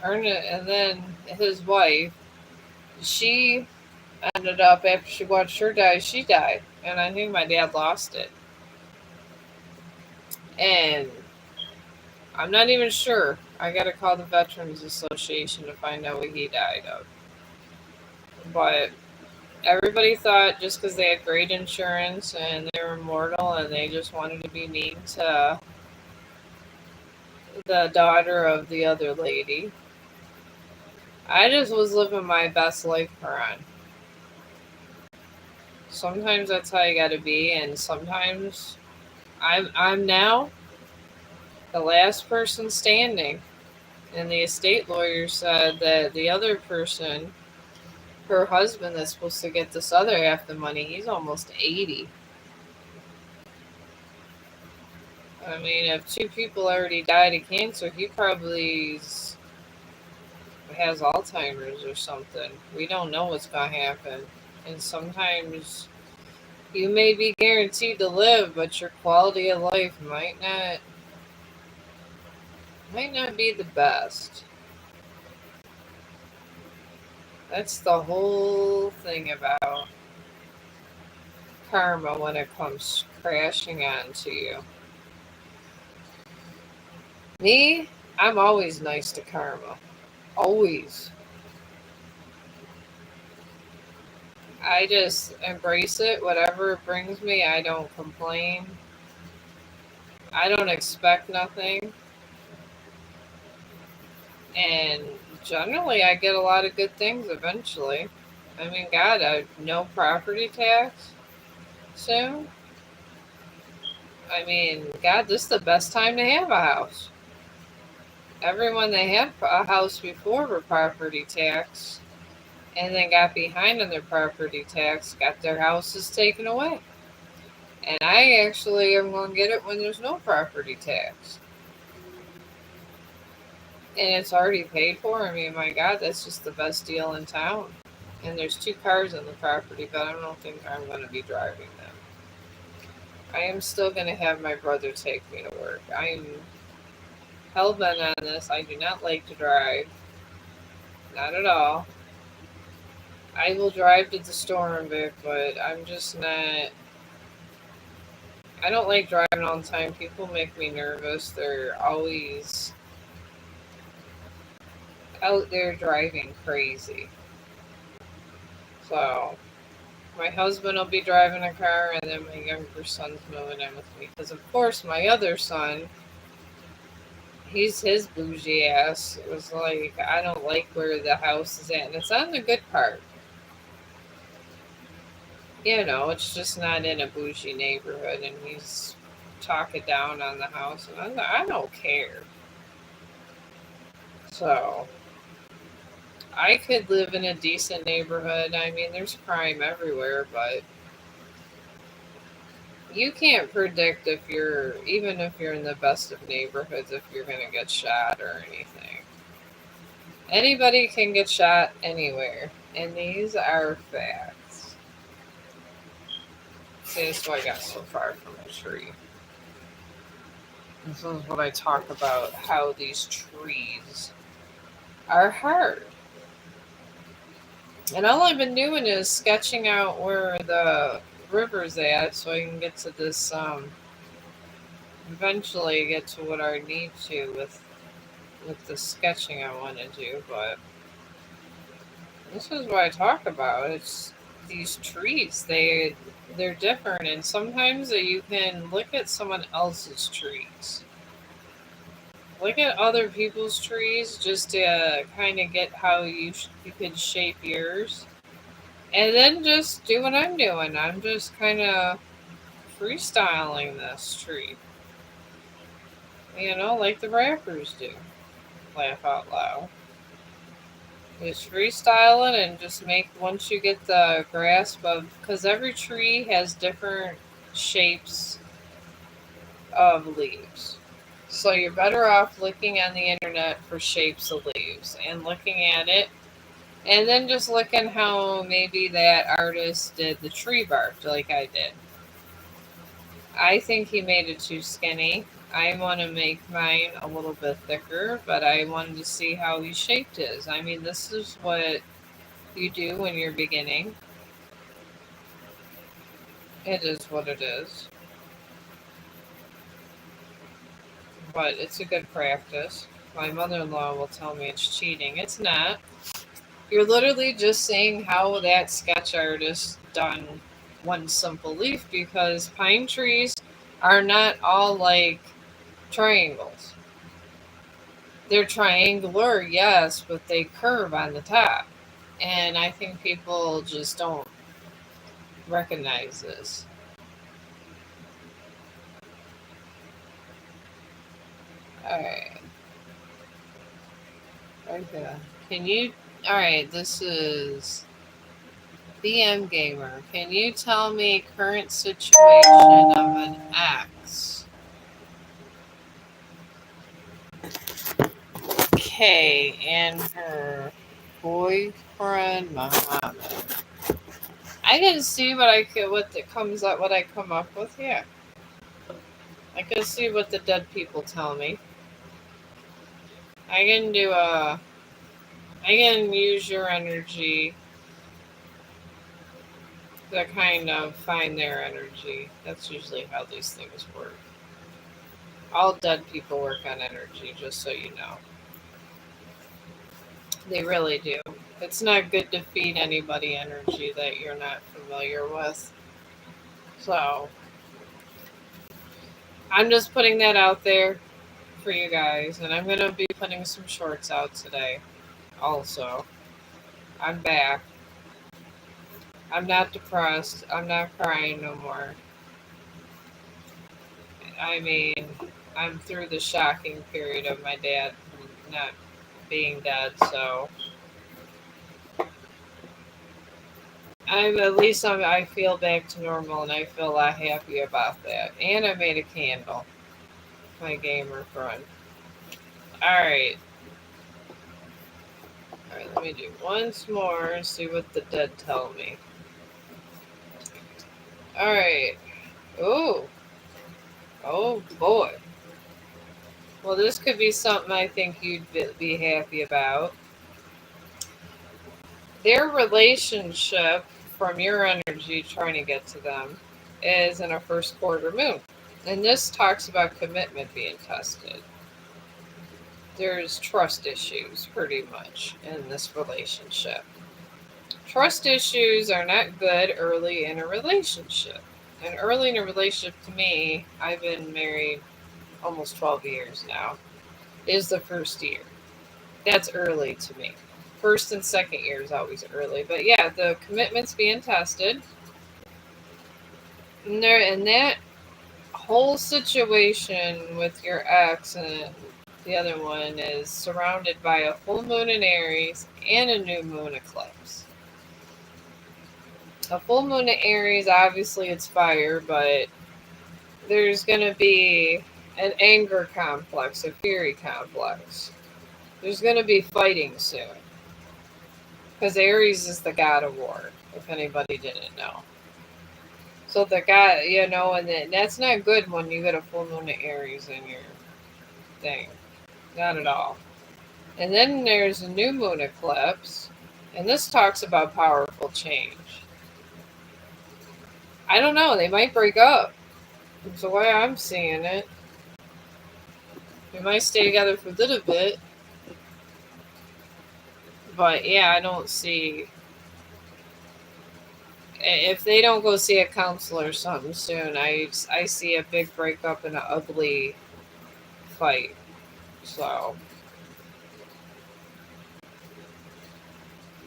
then his wife, she ended up, after she watched her die, she died, and I think my dad lost it. And I'm not even sure. I gotta call the Veterans Association to find out what he died of. But everybody thought just because they had great insurance and they were immortal and they just wanted to be mean to the daughter of the other lady. I just was living my best life, Karan. Sometimes that's how you gotta be, and sometimes I'm now the last person standing. And the estate lawyer said that the other person, her husband that's supposed to get this other half the money, he's almost 80. I mean, if two people already died of cancer, he probably has Alzheimer's or something. We don't know what's going to happen. And sometimes you may be guaranteed to live, but your quality of life might not be the best. That's the whole thing about karma when it comes crashing onto you. Me, I'm always nice to karma. Always. I just embrace it. Whatever it brings me, I don't complain. I don't expect nothing. And generally, I get a lot of good things eventually. I mean, God, no property tax soon. I mean, God, this is the best time to have a house. Everyone that had a house before were property tax and then got behind on their property tax, got their houses taken away. And I actually am going to get it when there's no property tax. And it's already paid for. I mean, my God, that's just the best deal in town. And there's 2 cars on the property, but I don't think I'm going to be driving them. I am still going to have my brother take me to work. I'm hell bent on this. I do not like to drive. Not at all. I will drive to the store and back, but I'm just not. I don't like driving all the time. People make me nervous. They're always out there driving crazy. So, my husband will be driving a car, and then my younger son's moving in with me. Because, of course, my other son, his bougie ass was like, I don't like where the house is at. And it's on the good part. You know, it's just not in a bougie neighborhood, and he's talking down on the house, and I don't care. So, I could live in a decent neighborhood. I mean, there's crime everywhere, but you can't predict even if you're in the best of neighborhoods, if you're going to get shot or anything. Anybody can get shot anywhere, and these are facts. See, that's why I got so far from the tree. This is what I talk about, how these trees are hard. And all I've been doing is sketching out where the river's at so I can get to this, eventually get to what I need to with the sketching I want to do. But this is what I talk about. It's these trees. They're different, and sometimes you can look at someone else's trees. Look at other people's trees just to kind of get how you could shape yours. And then just do what I'm doing. I'm just kind of freestyling this tree. You know, like the rappers do. Laugh out loud. Just freestyle it and just make, once you get the grasp of, because every tree has different shapes of leaves. So you're better off looking on the internet for shapes of leaves and looking at it. And then just looking how maybe that artist did the tree bark like I did. I think he made it too skinny. I want to make mine a little bit thicker, but I wanted to see how he shaped his. I mean, this is what you do when you're beginning. It is what it is. But it's a good practice. My mother-in-law will tell me it's cheating. It's not. You're literally just seeing how that sketch artist done one simple leaf, because pine trees are not all like triangles. They're triangular, yes, but they curve on the top. And I think people just don't recognize this. Alright. Okay. Can you. Alright, this is BM Gamer. Can you tell me current situation of an ex? Kay and her boyfriend Muhammad. I didn't see what that comes up, what I come up with. Yeah, I can see what the dead people tell me. I can do a. I can use your energy to kind of find their energy. That's usually how these things work. All dead people work on energy, just so you know. They really do. It's not good to feed anybody energy that you're not familiar with. So, I'm just putting that out there for you guys. And I'm going to be putting some shorts out today also. I'm back. I'm not depressed. I'm not crying no more. I mean, I'm through the shocking period of my dad not being dead, so I feel back to normal, and I feel a lot happy about that. And I made a candle, my gamer friend. All right. Let me do once more and see what the dead tell me. All right. Oh, oh boy. Well, this could be something I think you'd be happy about. Their relationship, from your energy trying to get to them, is in a first quarter moon. And this talks about commitment being tested. There's trust issues, pretty much, in this relationship. Trust issues are not good early in a relationship. And early in a relationship, to me, I've been married almost 12 years now, is the first year. That's early to me. First and second year is always early. But yeah, the commitment's being tested. And that whole situation with your ex and the other one is surrounded by a full moon in Aries and a new moon eclipse. A full moon in Aries, obviously it's fire, but there's going to be an anger complex, a fury complex. There's going to be fighting soon. Because Aries is the god of war, if anybody didn't know. So the god, and that's not good when you get a full moon of Aries in your thing. Not at all. And then there's a new moon eclipse, and this talks about powerful change. I don't know, they might break up. That's the way I'm seeing it. They might stay together for a little bit. But yeah, I don't see. If they don't go see a counselor or something soon, I see a big breakup and an ugly fight. So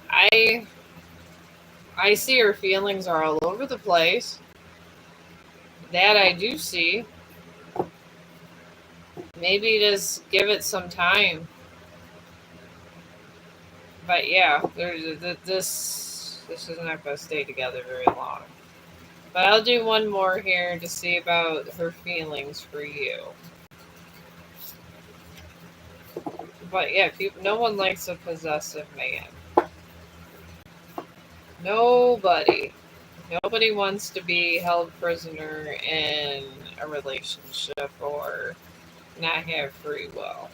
I I see her feelings are all over the place. That I do see. Maybe just give it some time. But yeah, this is not going to stay together very long. But I'll do one more here to see about her feelings for you. But yeah, no one likes a possessive man. Nobody. Nobody wants to be held prisoner in a relationship or not have free will.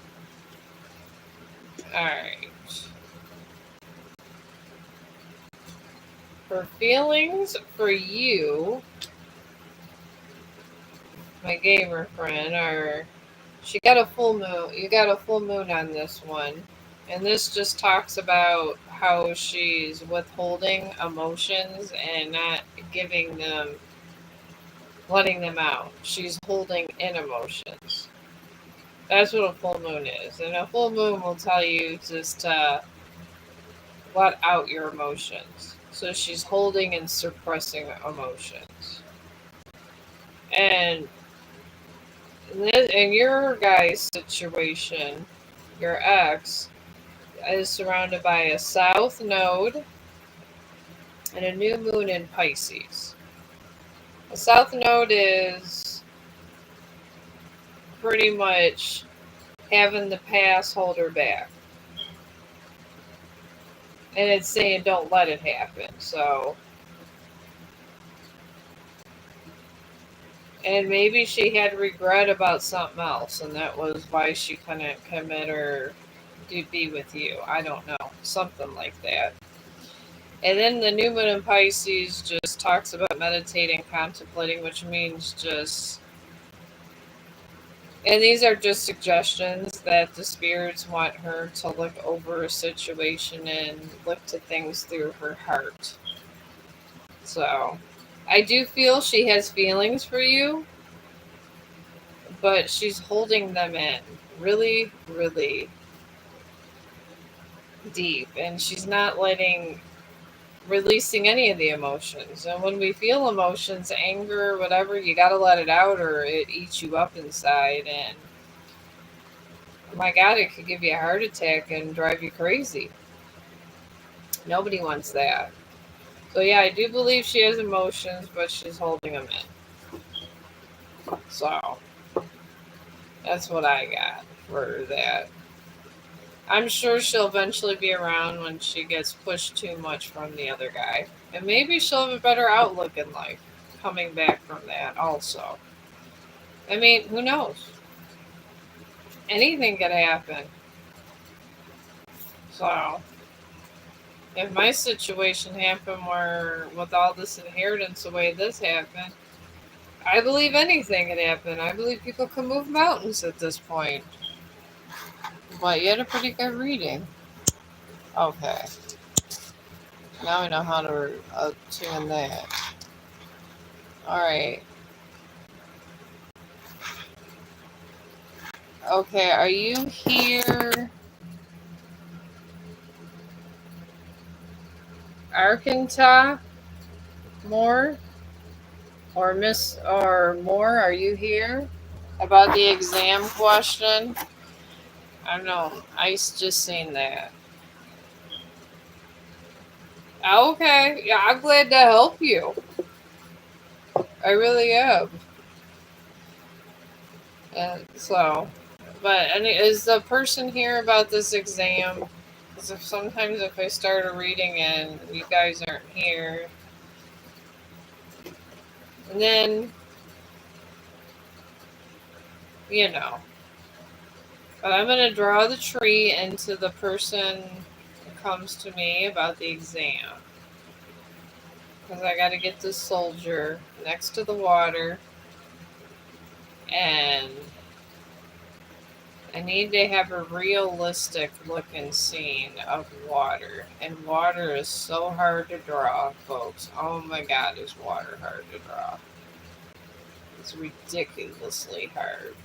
Alright. Her feelings for you, my gamer friend, are she got a full moon. You got a full moon on this one. And this just talks about how she's withholding emotions and not giving them, letting them out. She's holding in emotions. That's what a full moon is. And a full moon will tell you just to let out your emotions. So she's holding and suppressing emotions. And in your guy's situation, your ex is surrounded by a south node and a new moon in Pisces. The south node is pretty much having the past hold her back. And it's saying don't let it happen. So, and maybe she had regret about something else, and that was why she couldn't commit or be with you. I don't know. Something like that. And then the new moon in Pisces just talks about meditating, contemplating, which means just, and these are just suggestions that the spirits want her to look over a situation and look to things through her heart. So I do feel she has feelings for you, but she's holding them in really, really deep, and she's not releasing any of the emotions. And when we feel emotions, anger, whatever, you got to let it out or it eats you up inside. And oh my God, it could give you a heart attack and drive you crazy. Nobody wants that. So, yeah, I do believe she has emotions, but she's holding them in. So, that's what I got for that. I'm sure she'll eventually be around when she gets pushed too much from the other guy. And maybe she'll have a better outlook in life coming back from that, also. I mean, who knows? Anything could happen. So, if my situation happened where, with all this inheritance, the way this happened, I believe anything could happen. I believe people can move mountains at this point. But you had a pretty good reading. Okay. Now I know how to tune that. Alright. Okay, are you here, Arkansas? More? Or Miss or more? Are you here? About the exam question? I don't know. I just seen that. Okay. Yeah, I'm glad to help you. I really am. And so, but is the person here about this exam? Because if sometimes if I start a reading and you guys aren't here, and then you know. But I'm gonna draw the tree into the person who comes to me about the exam. Because I gotta get this soldier next to the water, and I need to have a realistic looking scene of water. And water is so hard to draw, folks. Oh my God, is water hard to draw? It's ridiculously hard.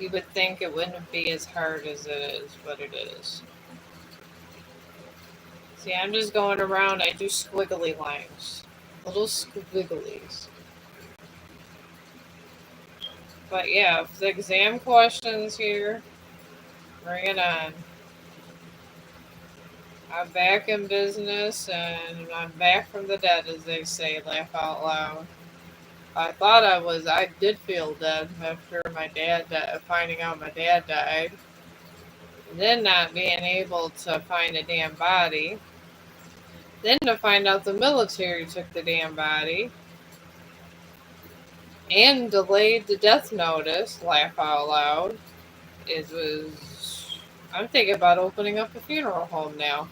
You would think it wouldn't be as hard as it is, but it is. See, I'm just going around. I do squiggly lines. Little squigglies. But yeah, if the exam questions here, bring it on. I'm back in business and I'm back from the dead, as they say, laugh out loud. I did feel dead after my dad finding out my dad died. And then not being able to find a damn body. Then to find out the military took the damn body and delayed the death notice, laugh out loud. It was. I'm thinking about opening up a funeral home now.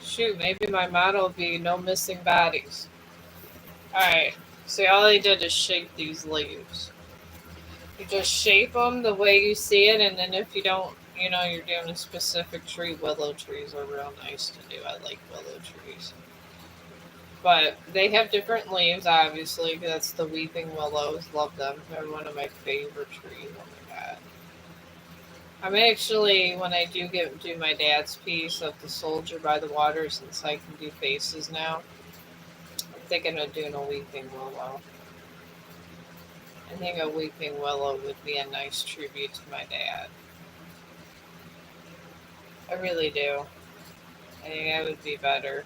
Shoot, maybe my motto will be no missing bodies. Alright, see, all I did is shape these leaves. You just shape them the way you see it, and then if you don't, you're doing a specific tree, willow trees are real nice to do. I like willow trees. But they have different leaves, obviously. That's the weeping willows. Love them. They're one of my favorite trees. Oh my God. I'm actually, when I do my dad's piece of the soldier by the water, since I can do faces now, I'm thinking of doing a weeping willow. I think a weeping willow would be a nice tribute to my dad. I really do. I think that would be better.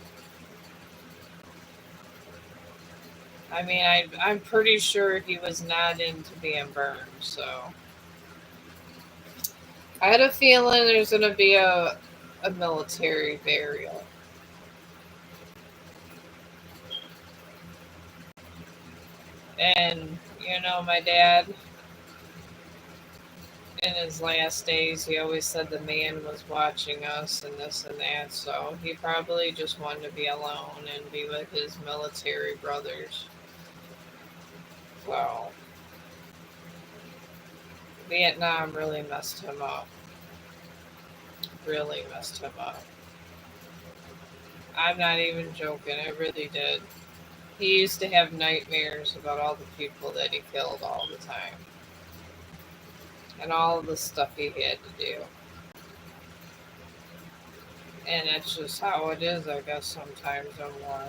I mean, I'm pretty sure he was not into being burned, so I had a feeling there's going to be a military burial. And, my dad, in his last days, he always said the man was watching us and this and that. So he probably just wanted to be alone and be with his military brothers. So Vietnam really messed him up. Really messed him up. I'm not even joking. It really did. He used to have nightmares about all the people that he killed all the time. And all the stuff he had to do. And it's just how it is, I guess, sometimes in war.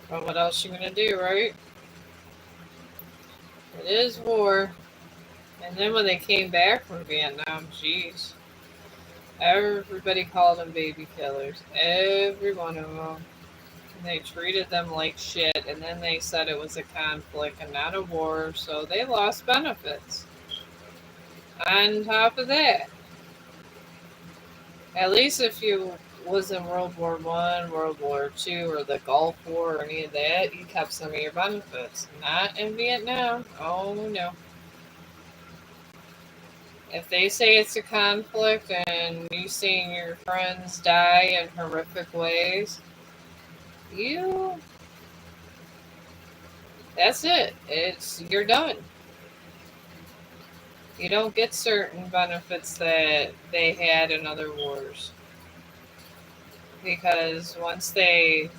But what else you gonna do, right? It is war. And then when they came back from Vietnam, jeez. Everybody called them baby killers. Every one of them. And they treated them like shit. And then they said it was a conflict and not a war. So they lost benefits. On top of that, at least if you was in World War One, World War Two, or the Gulf War, or any of that, you kept some of your benefits. Not in Vietnam. Oh no. If they say it's a conflict and you seeing your friends die in horrific ways, you that's it. You're done. You don't get certain benefits that they had in other wars. Because once they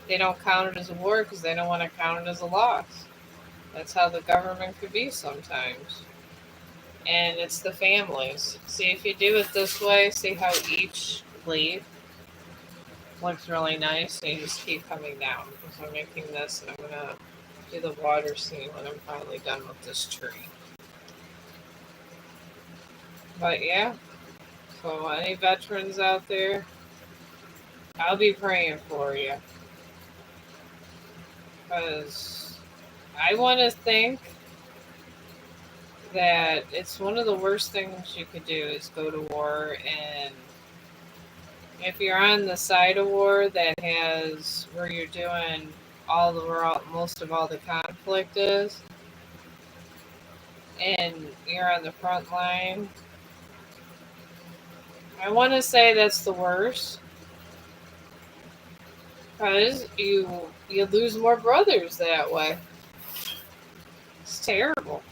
don't count it as a war because they don't want to count it as a loss. That's how the government could be sometimes. And it's the families. See, if you do it this way, see how each leaf looks really nice, and you just keep coming down. Because I'm making this, and I'm going to do the water scene when I'm finally done with this tree. But yeah, so any veterans out there, I'll be praying for you. Because I want to think that it's one of the worst things you could do is go to war, and if you're on the side of war that has where you're doing most of all the conflict is, and you're on the front line, I want to say that's the worst because you lose more brothers that way. It's terrible.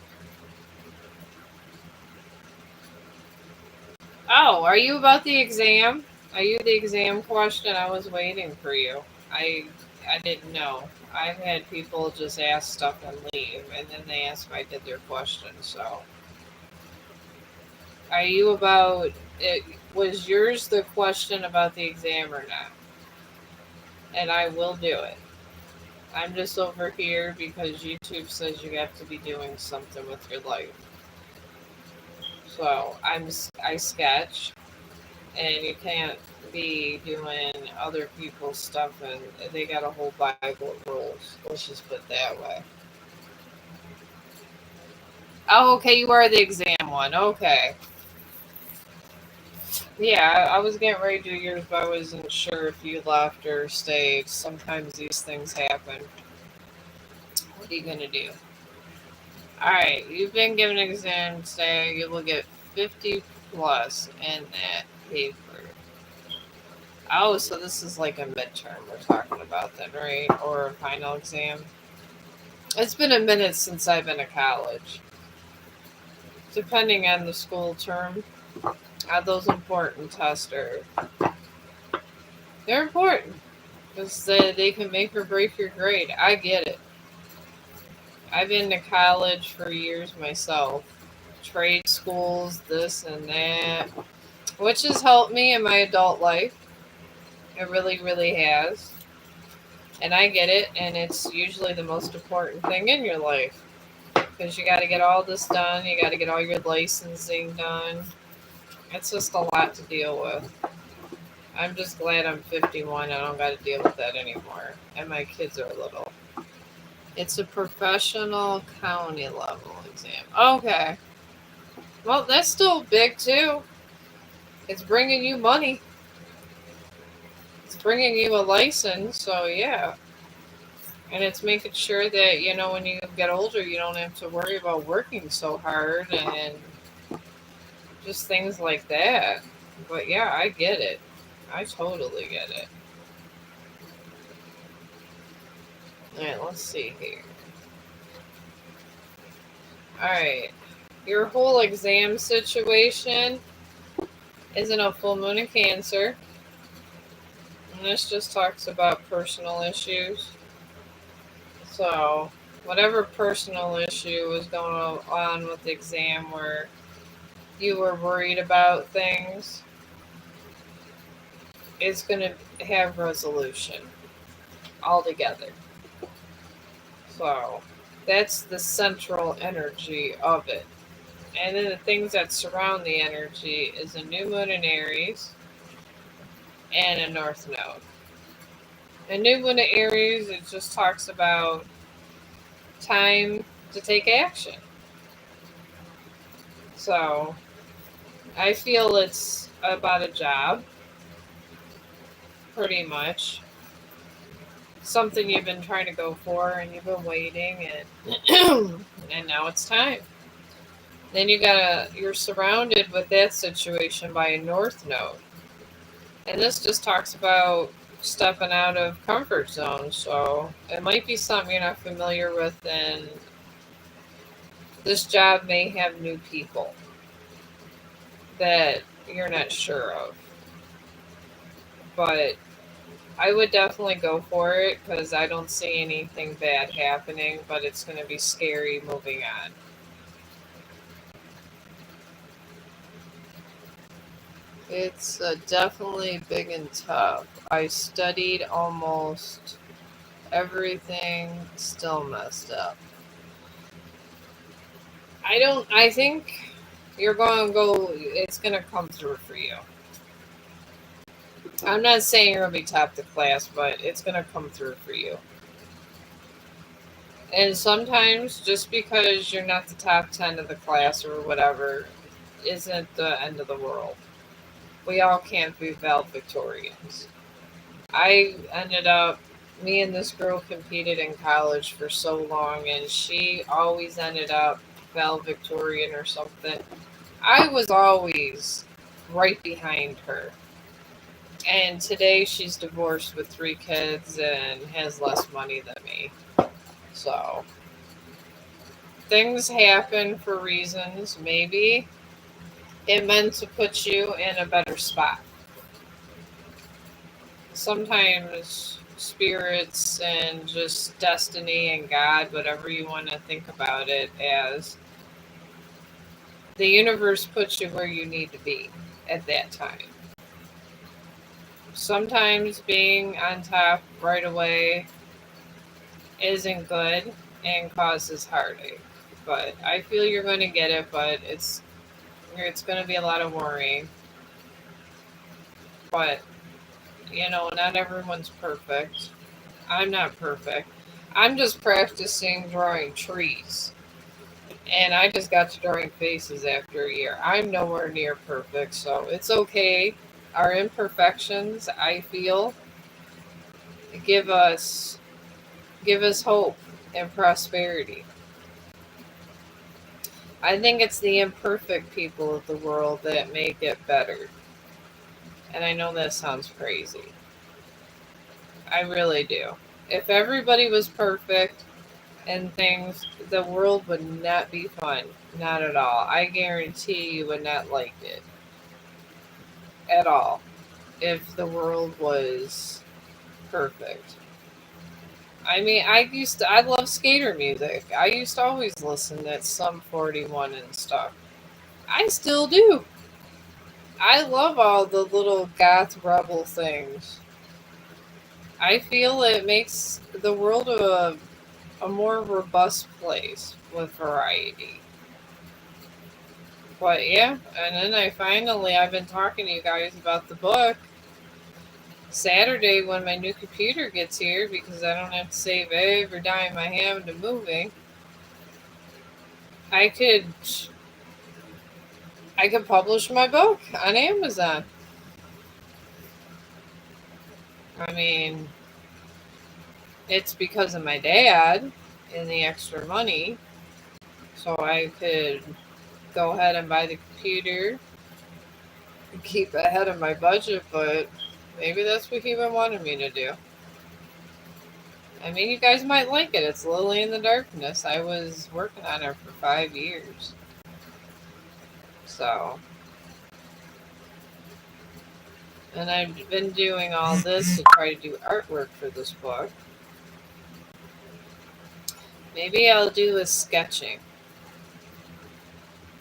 Oh, are you about the exam? Are you the exam question? I was waiting for you. I didn't know. I've had people just ask stuff and leave, and then they ask if I did their question. So, are you about it? Was yours the question about the exam or not? And I will do it. I'm just over here because YouTube says you have to be doing something with your life. So I sketch, and you can't be doing other people's stuff, and they got a whole Bible of rules. Let's just put it that way. Oh, okay, you are the exam one. Okay. Yeah, I was getting ready to do yours, but I wasn't sure if you left or stayed. Sometimes these things happen. What are you going to do? Alright, you've been given an exam today. You will get 50 plus in that paper. Oh, so this is like a midterm we're talking about then, right? Or a final exam? It's been a minute since I've been to college. Depending on the school term, those important tests they're important because they can make or break your grade. I get it. I've been to college for years myself. Trade schools, this and that, which has helped me in my adult life. It really, really has. And I get it, and it's usually the most important thing in your life. Because you got to get all this done, you got to get all your licensing done. It's just a lot to deal with. I'm just glad I'm 51. I don't got to deal with that anymore. And my kids are little. It's a professional county level exam. Okay. Well, that's still big too. It's bringing you money. It's bringing you a license, so yeah. And it's making sure that, when you get older, you don't have to worry about working so hard and just things like that. But yeah, I get it. I totally get it. All right, let's see here. All right. Your whole exam situation is in a full moon of Cancer. And this just talks about personal issues. So, whatever personal issue was going on with the exam where you were worried about things, is going to have resolution altogether. So, that's the central energy of it. And then the things that surround the energy is a new moon in Aries and a north node. A new moon in Aries, it just talks about time to take action. So I feel it's about a job, pretty much. Something you've been trying to go for and you've been waiting and and now it's time. Then you're surrounded with that situation by a north node. And this just talks about stepping out of comfort zone. So it might be something you're not familiar with, and this job may have new people that you're not sure of. But I would definitely go for it because I don't see anything bad happening, but it's going to be scary moving on. It's definitely big and tough. I studied almost everything, still messed up. I think you're going to go, it's going to come through for you. I'm not saying you're going to be top of the class, but it's going to come through for you. And sometimes just because you're not the top 10 of the class or whatever isn't the end of the world. We all can't be valedictorians. I ended up, me and this girl competed in college for so long, and she always ended up valedictorian or something. I was always right behind her. And today she's divorced with 3 kids and has less money than me. So things happen for reasons. Maybe it meant to put you in a better spot. Sometimes spirits and just destiny and God, whatever you want to think about it as, the universe puts you where you need to be at that time. Sometimes being on top right away isn't good and causes heartache. But I feel you're going to get it, but it's going to be a lot of worrying. But not everyone's perfect. I'm not perfect. I'm just practicing drawing trees. And I just got to drawing faces after a year. I'm nowhere near perfect, so it's okay. Our imperfections, I feel, give us give us hope and prosperity. I think it's the imperfect people of the world that make it better. And I know that sounds crazy. I really do. If everybody was perfect and things, the world would not be fun. Not at all. I guarantee you would not like it at all if the world was perfect. I mean, I love skater music. I used to always listen to Sum 41 and stuff. I still do. I love all the little goth rebel things. I feel it makes the world a more robust place with variety. But yeah, and then I've been talking to you guys about the book. Saturday when my new computer gets here, because I don't have to save every dime I have into moving, I could I could publish my book on Amazon. I mean, It's because of my dad and the extra money, so I could go ahead and buy the computer and keep ahead of my budget, but maybe that's what he wanted me to do. I mean, you guys might like it. It's Lily in the Darkness. I was working on it for 5 years. So, and I've been doing all this to try to do artwork for this book. Maybe I'll do a sketching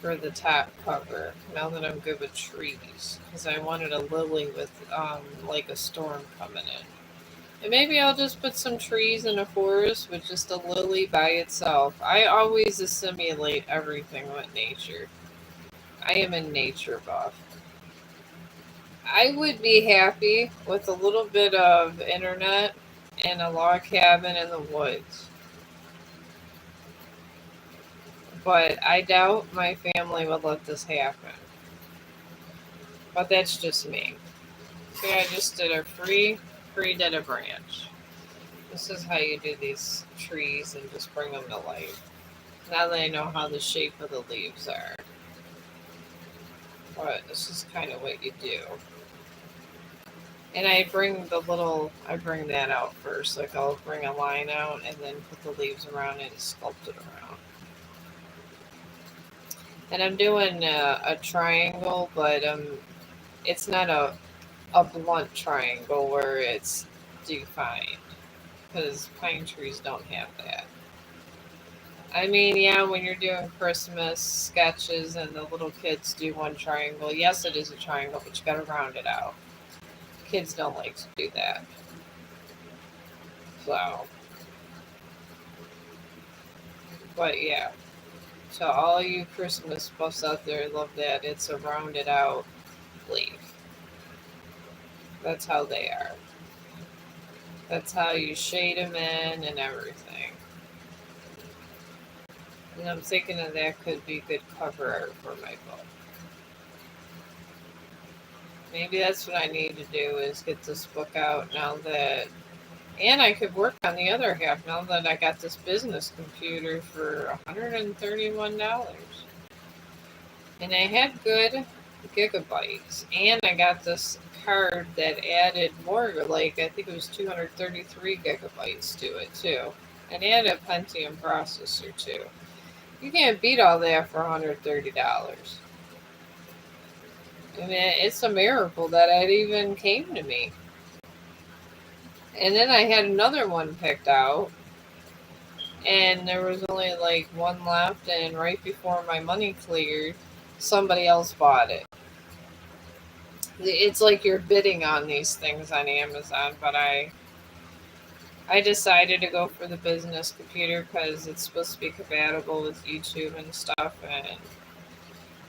for the top cover now that I'm good with trees, because I wanted a lily with like a storm coming in. And maybe I'll just put some trees in a forest with just a lily by itself. I always assimilate everything with nature. I am a nature buff. I would be happy with a little bit of internet and a log cabin in the woods. But I doubt my family would let this happen. But that's just me. See, I just did a free did a branch. This is how you do these trees and just bring them to life. Now that I know how the shape of the leaves are. But this is kind of what you do. And I bring that out first. Like I'll bring a line out and then put the leaves around it and sculpt it around. And I'm doing a triangle, but it's not a blunt triangle where it's defined. Because pine trees don't have that. I mean, yeah, when you're doing Christmas sketches and the little kids do one triangle, yes, it is a triangle, but you gotta round it out. Kids don't like to do that. So, but yeah. So, all you Christmas buffs out there love that. It's a rounded out leaf. That's how they are. That's how you shade them in and everything. And I'm thinking that could be good cover art for my book. Maybe that's what I need to do is get this book out now that, and I could work on the other half now that I got this business computer for $131. And I had good gigabytes. And I got this card that added more, like I think it was 233 gigabytes to it too. And it had a Pentium processor too. You can't beat all that for $130. I mean, it's a miracle that it even came to me. And then I had another one picked out, and there was only like one left. And right before my money cleared, somebody else bought it. It's like you're bidding on these things on Amazon, but I decided to go for the business computer because it's supposed to be compatible with YouTube and stuff, and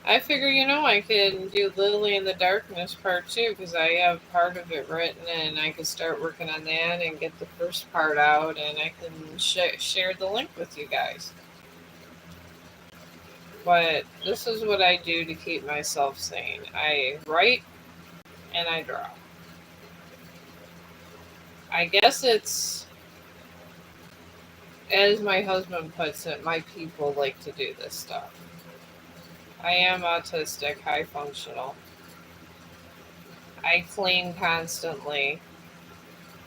I figure, I can do Lily in the Darkness part two because I have part of it written and I can start working on that and get the first part out and I can share the link with you guys. But this is what I do to keep myself sane. I write and I draw. I guess it's, as my husband puts it, my people like to do this stuff. I am autistic, high functional. I clean constantly.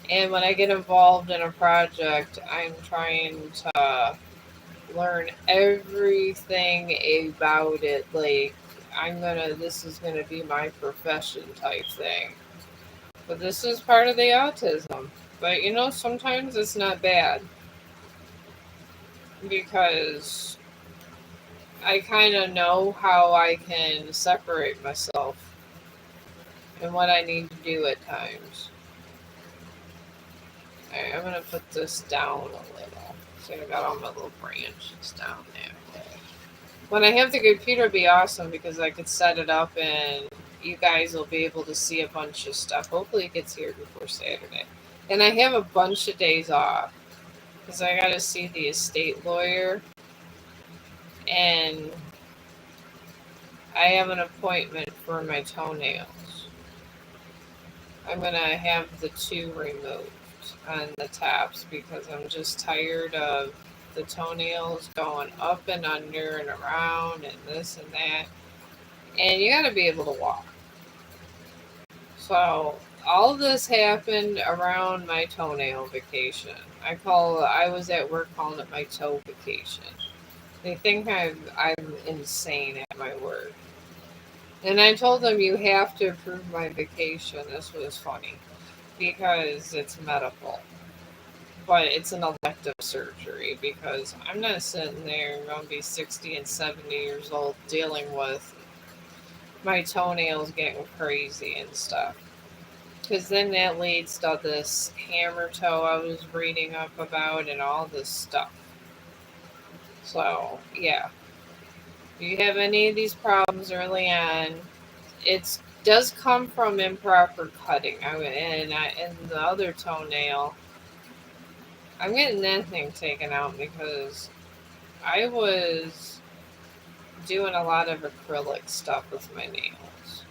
And when I get involved in a project, I'm trying to learn everything about it. Like, this is gonna be my profession type thing. But this is part of the autism. But sometimes it's not bad because I kind of know how I can separate myself and what I need to do at times. Alright, I'm going to put this down a little. So I got all my little branches down there. When I have the computer, it'll be awesome because I could set it up and you guys will be able to see a bunch of stuff. Hopefully it gets here before Saturday. And I have a bunch of days off because I got to see the estate lawyer. And I have an appointment for my toenails. I'm going to have the two removed. on the tops because I'm just tired of the toenails going up and under and around and this and that. And you got to be able to walk. So all this happened around my toenail vacation. I was at work calling it my toe vacation. They think I'm insane at my work. And I told them you have to approve my vacation. This was funny because it's medical. But it's an elective surgery because I'm not sitting there going to be 60 and 70 years old dealing with my toenails getting crazy and stuff. Because then that leads to this hammer toe I was reading up about and all this stuff. So, yeah. If you have any of these problems early on, it does come from improper cutting. And the other toenail, I'm getting that thing taken out because I was doing a lot of acrylic stuff with my nails.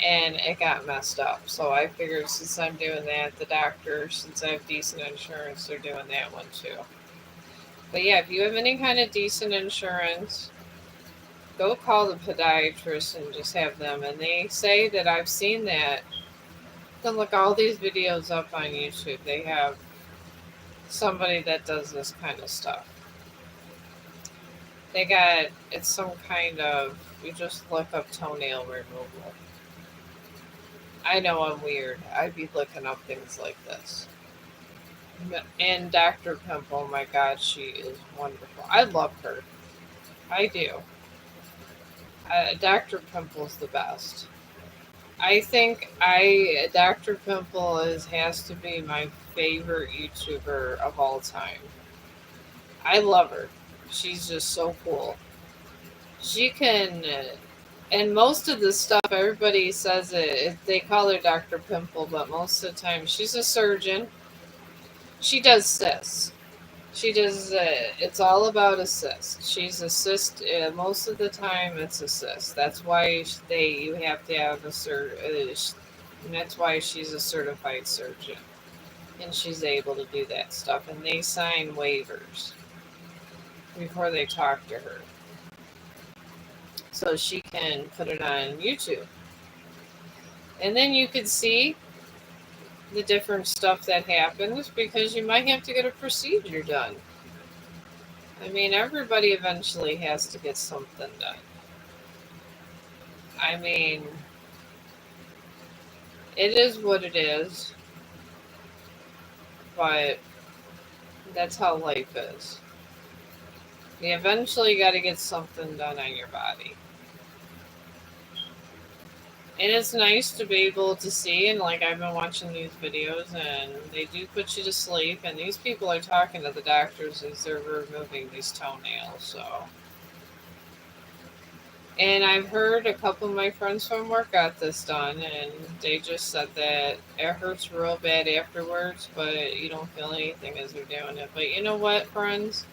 And it got messed up. So I figured since I'm doing that, the doctor, since I have decent insurance, they're doing that one too. But yeah, if you have any kind of decent insurance, go call the podiatrist and just have them. And they say that I've seen that. You can look all these videos up on YouTube. They have somebody that does this kind of stuff. It's some kind of, you just look up toenail removal. I know I'm weird. I'd be looking up things like this. And Dr. Pimple, oh my God, she is wonderful. I love her. I do. Dr. Pimple's the best. I think Dr. Pimple has to be my favorite YouTuber of all time. I love her. She's just so cool. She can, and most of the stuff everybody says they call her Dr. Pimple, but most of the time she's a surgeon. She does cysts. She does. It's all about a cyst. She's a cyst. Most of the time, it's a cyst. That's why you have to have and that's why she's a certified surgeon, and she's able to do that stuff. And they sign waivers before they talk to her, so she can put it on YouTube, and then you could see the different stuff that happens because you might have to get a procedure done. I mean, everybody eventually has to get something done. I mean, it is what it is, but that's how life is. You eventually got to get something done on your body. And it's nice to be able to see, and like I've been watching these videos, and they do put you to sleep, and these people are talking to the doctors as they're removing these toenails, so. And I've heard a couple of my friends from work got this done, and they just said that it hurts real bad afterwards, but you don't feel anything as you're doing it. But you know what, friends?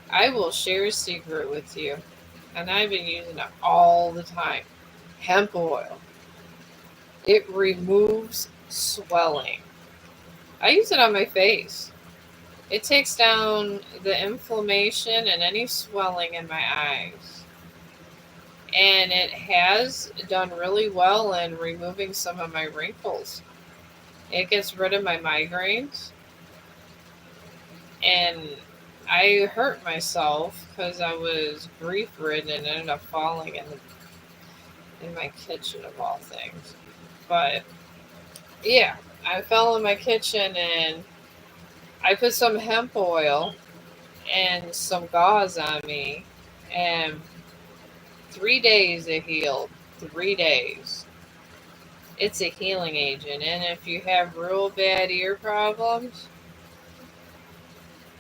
I will share a secret with you, and I've been using it all the time. Hemp oil. It removes swelling. I use it on my face. It takes down the inflammation and any swelling in my eyes. And it has done really well in removing some of my wrinkles. It gets rid of my migraines. And I hurt myself because I was grief-ridden and ended up falling in my kitchen of all things. But yeah, I fell in my kitchen and I put some hemp oil and some gauze on me, and 3 days it healed. 3 days. It's a healing agent, and if you have real bad ear problems,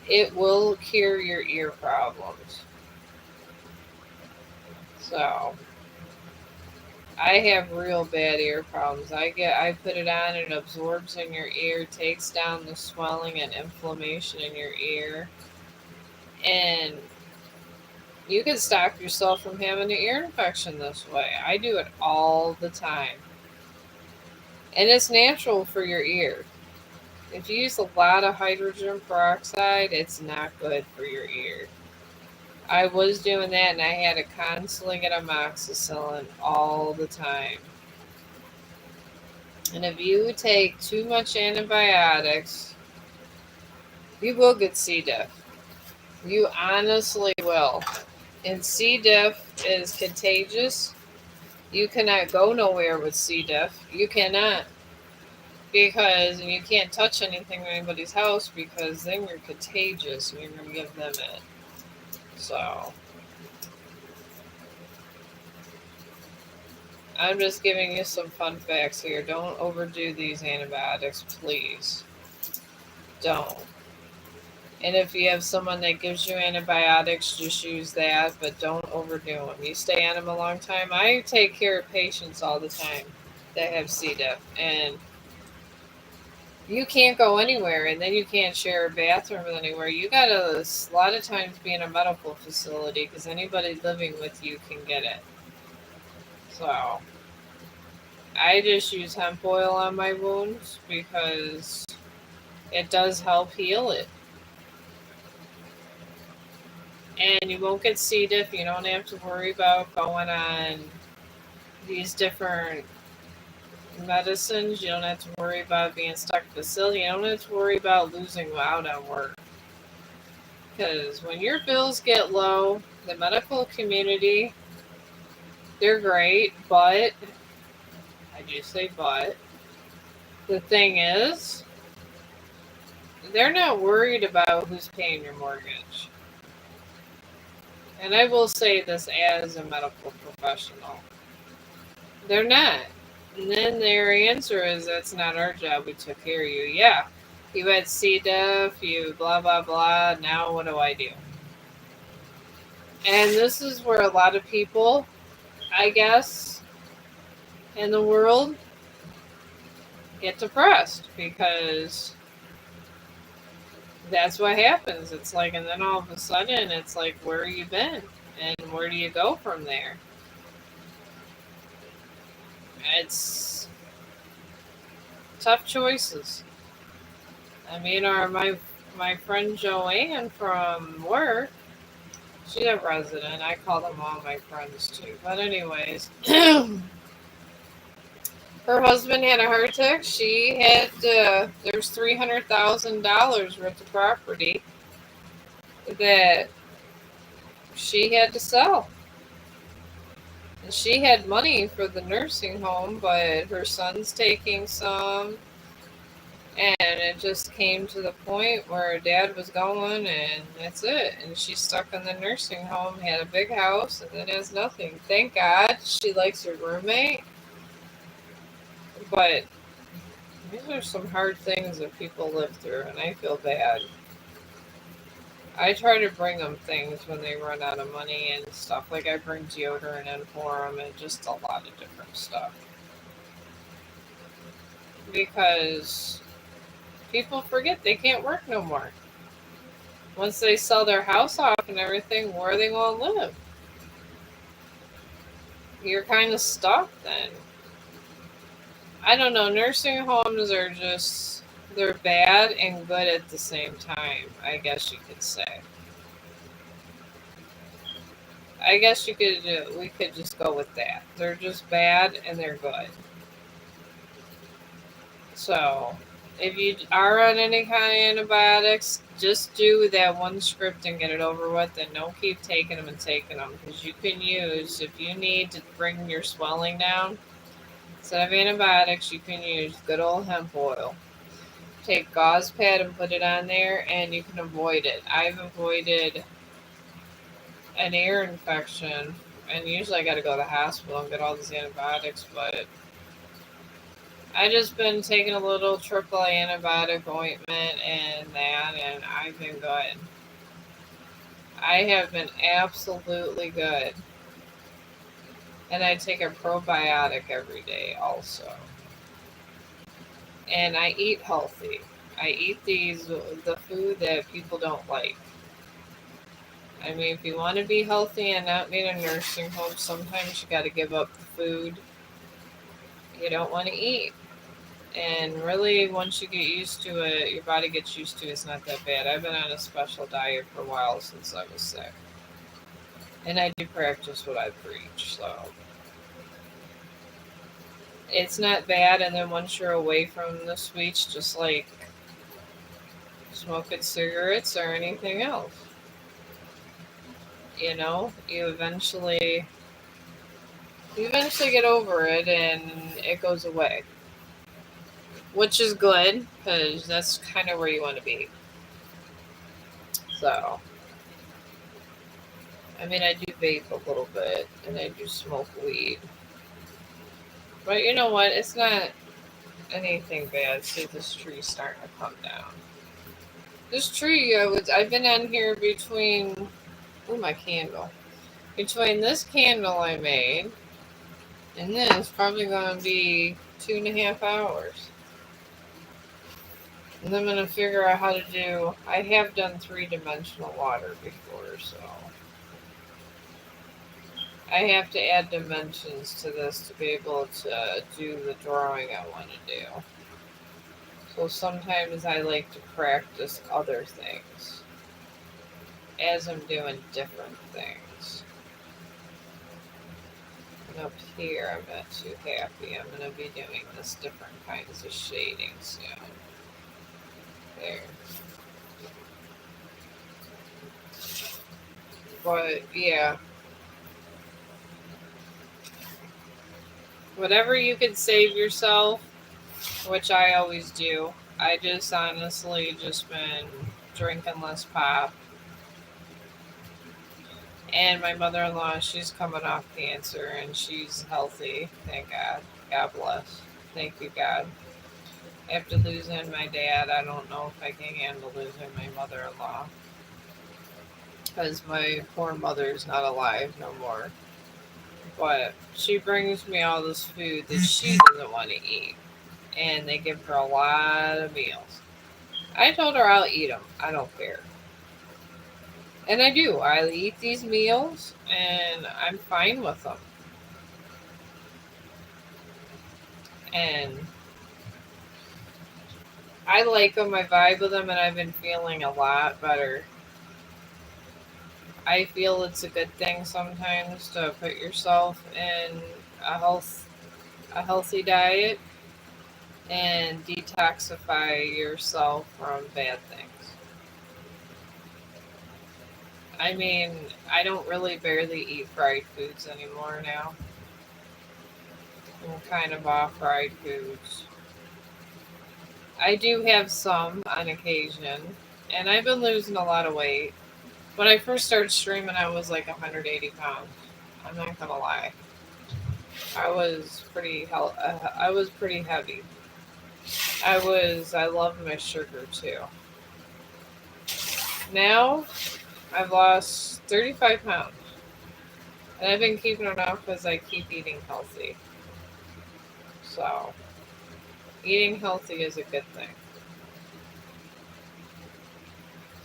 it will cure your ear problems. So I have real bad ear problems. I put it on, it absorbs in your ear, takes down the swelling and inflammation in your ear, and you can stop yourself from having an ear infection this way. I do it all the time. And it's natural for your ear. If you use a lot of hydrogen peroxide, it's not good for your ear. I was doing that and I had to constantly get amoxicillin all the time. And if you take too much antibiotics, you will get C. diff. You honestly will. And C. diff is contagious. You cannot go nowhere with C. diff. You cannot. Because you can't touch anything in anybody's house because then you're contagious and you're going to give them it. So, I'm just giving you some fun facts here. Don't overdo these antibiotics, please. Don't. And if you have someone that gives you antibiotics, just use that, but don't overdo them. You stay on them a long time. I take care of patients all the time that have C. diff, and you can't go anywhere, and then you can't share a bathroom with anywhere. You gotta, a lot of times, be in a medical facility because anybody living with you can get it. So, I just use hemp oil on my wounds because it does help heal it. And you won't get C. diff. You don't have to worry about going on these different medicines. You don't have to worry about being stuck in a facility. You don't have to worry about losing out on work. Because when your bills get low, the medical community, they're great, but, I do say but, the thing is, they're not worried about who's paying your mortgage. And I will say this as a medical professional. They're not. And then their answer is, that's not our job. We took care of you. Yeah. You had C. diff, you blah, blah, blah. Now what do I do? And this is where a lot of people, I guess, in the world get depressed because that's what happens. It's like, and then all of a sudden, it's like, where have you been? And where do you go from there? It's tough choices. I mean, my friend Joanne from work, she's a resident. I call them all my friends too. But anyways, her husband had a heart attack. She had there's $300,000 worth of property that she had to sell. And she had money for the nursing home, but her son's taking some. And it just came to the point where her dad was going, and that's it. And she's stuck in the nursing home, had a big house, and then has nothing. Thank God she likes her roommate. But these are some hard things that people live through, and I feel bad. I try to bring them things when they run out of money and stuff. Like I bring deodorant in for them and just a lot of different stuff. Because people forget they can't work no more. Once they sell their house off and everything, where are they going to live? You're kind of stuck then. I don't know. Nursing homes are just, they're bad and good at the same time, I guess you could say. I guess we could just go with that. They're just bad and they're good. So, if you are on any kind of antibiotics, just do that one script and get it over with, and don't keep taking them and taking them, because you can use, if you need to bring your swelling down, instead of antibiotics, you can use good old hemp oil. Take gauze pad and put it on there, and you can avoid it. I've avoided an ear infection, and usually I got to go to the hospital and get all these antibiotics, but I just been taking a little AAA antibiotic ointment and that, and I've been good. I have been absolutely good. And I take a probiotic every day also. And I eat healthy. I eat the food that people don't like. I mean, if you want to be healthy and not need a nursing home, sometimes you got to give up the food you don't want to eat. And really, once you get used to it, your body gets used to it, it's not that bad. I've been on a special diet for a while since I was sick. And I do practice what I preach, so it's not bad. And then once you're away from the sweets, just like smoking cigarettes or anything else, you eventually get over it and it goes away, which is good because that's kind of where you want to be. So, I mean, I do vape a little bit and I do smoke weed, but you know what? It's not anything bad. See, this tree's starting to come down. This tree, I've been on here between, oh, my candle. Between this candle I made and this, probably going to be 2.5 hours. And I'm going to figure out how to do, I have done three-dimensional water before, so I have to add dimensions to this to be able to do the drawing I want to do. So sometimes I like to practice other things as I'm doing different things. And up here, I'm not too happy. I'm going to be doing this different kinds of shading soon. There. But yeah, whatever you can save yourself, which I always do. I just honestly just been drinking less pop. And my mother-in-law, she's coming off cancer and she's healthy. Thank God. God bless. Thank you, God. After losing my dad, I don't know if I can handle losing my mother-in-law. Because my poor mother's not alive no more. But she brings me all this food that she doesn't want to eat. And they give her a lot of meals. I told her I'll eat them. I don't care. And I do. I eat these meals and I'm fine with them. And I like them. I vibe with them and I've been feeling a lot better. I feel it's a good thing sometimes to put yourself in a health a healthy diet and detoxify yourself from bad things. I mean, I don't really barely eat fried foods anymore now. I'm kind of off fried foods. I do have some on occasion, and I've been losing a lot of weight. When I first started streaming, I was like 180 pounds. I'm not gonna lie. I was pretty heavy. I love my sugar too. Now I've lost 35 pounds. And I've been keeping it off because I keep eating healthy. So, eating healthy is a good thing.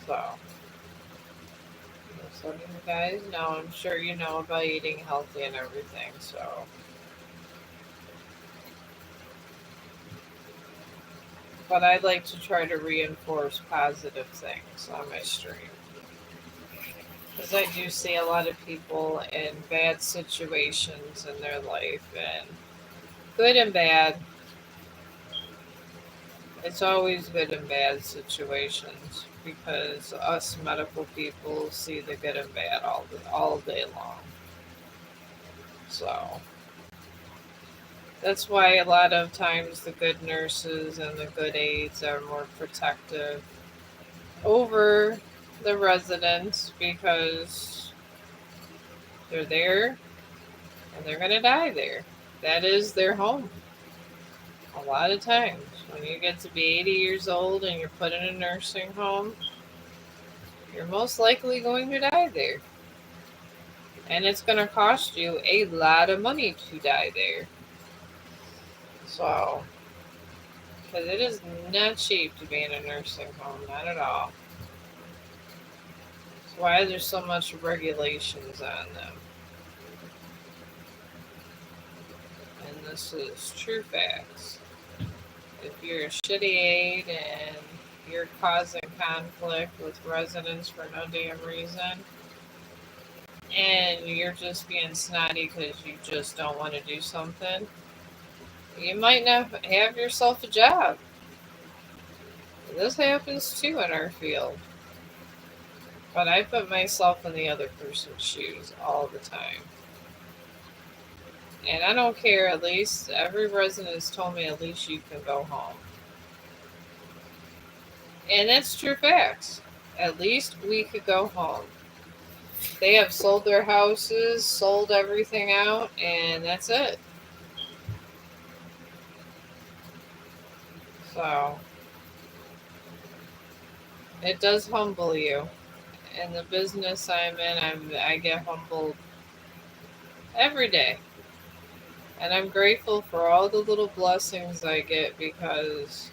So, so you guys know, I'm sure you know about eating healthy and everything. So, but I'd like to try to reinforce positive things on my stream. Because I do see a lot of people in bad situations in their life, and good and bad. It's always good and bad situations because us medical people see the good and bad all day long. So that's why a lot of times the good nurses and the good aides are more protective over the residents because they're there and they're going to die there. That is their home. A lot of times when you get to be 80 years old and you're put in a nursing home, you're most likely going to die there. And it's going to cost you a lot of money to die there. So, because it is not cheap to be in a nursing home, not at all. That's why there's so much regulations on them. And this is true facts. If you're a shitty aide and you're causing conflict with residents for no damn reason, and you're just being snotty because you just don't want to do something, you might not have yourself a job. This happens too in our field. But I put myself in the other person's shoes all the time. And I don't care, at least every resident has told me at least you can go home. And that's true facts. At least we could go home. They have sold their houses, sold everything out, and that's it. So it does humble you. In the business I'm in, I get humbled every day. And I'm grateful for all the little blessings I get because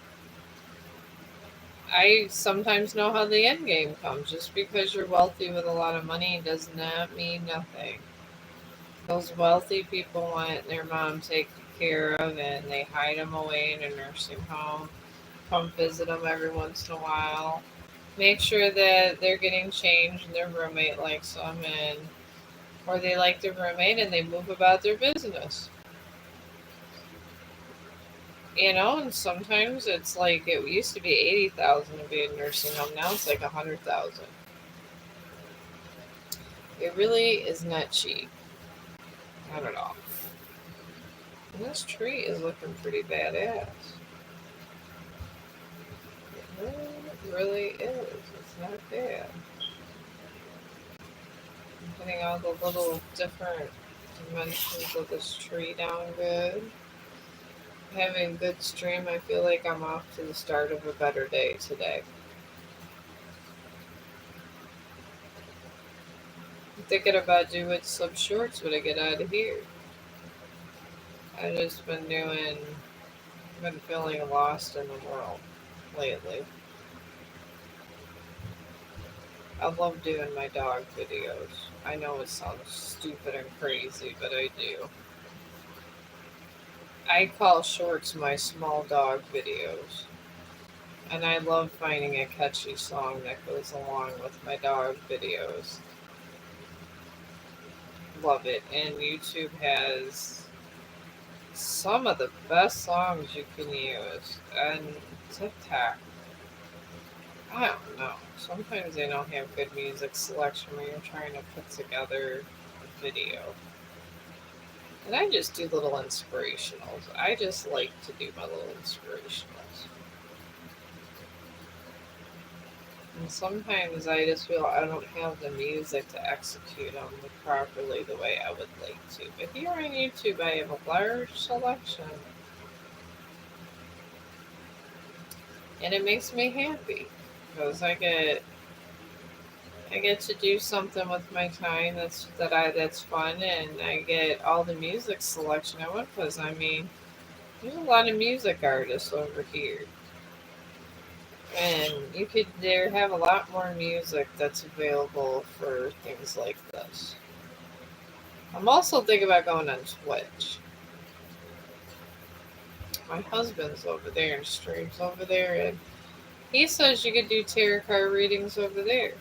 I sometimes know how the end game comes. Just because you're wealthy with a lot of money does not mean nothing. Those wealthy people want their mom taken care of and they hide them away in a nursing home. Come visit them every once in a while. Make sure that they're getting changed and their roommate likes them, and or they like their roommate and they move about their business. And sometimes it's like it used to be 80,000 to be a nursing home. Now it's like 100,000. It really is not cheap. Not at all. And this tree is looking pretty badass. It really is. It's not bad. I'm getting all the little different dimensions of this tree down good. Having good stream, I feel like I'm off to the start of a better day today. I'm thinking about doing some shorts when I get out of here. I've just been feeling lost in the world lately. I love doing my dog videos. I know it sounds stupid and crazy, but I do. I call shorts my small dog videos. And I love finding a catchy song that goes along with my dog videos. Love it. And YouTube has some of the best songs you can use. And TikTok, I don't know. Sometimes they don't have good music selection when you're trying to put together a video. And I just do little inspirationals. I just like to do my little inspirationals. And sometimes I just feel I don't have the music to execute them properly the way I would like to. But here on YouTube, I have a large selection. And it makes me happy. Because I get to do something with my time that's fun, and I get all the music selection I want. Because I mean, there's a lot of music artists over here, and you could there have a lot more music that's available for things like this. I'm also thinking about going on Twitch. My husband's over there and streams over there, and he says you could do tarot card readings over there.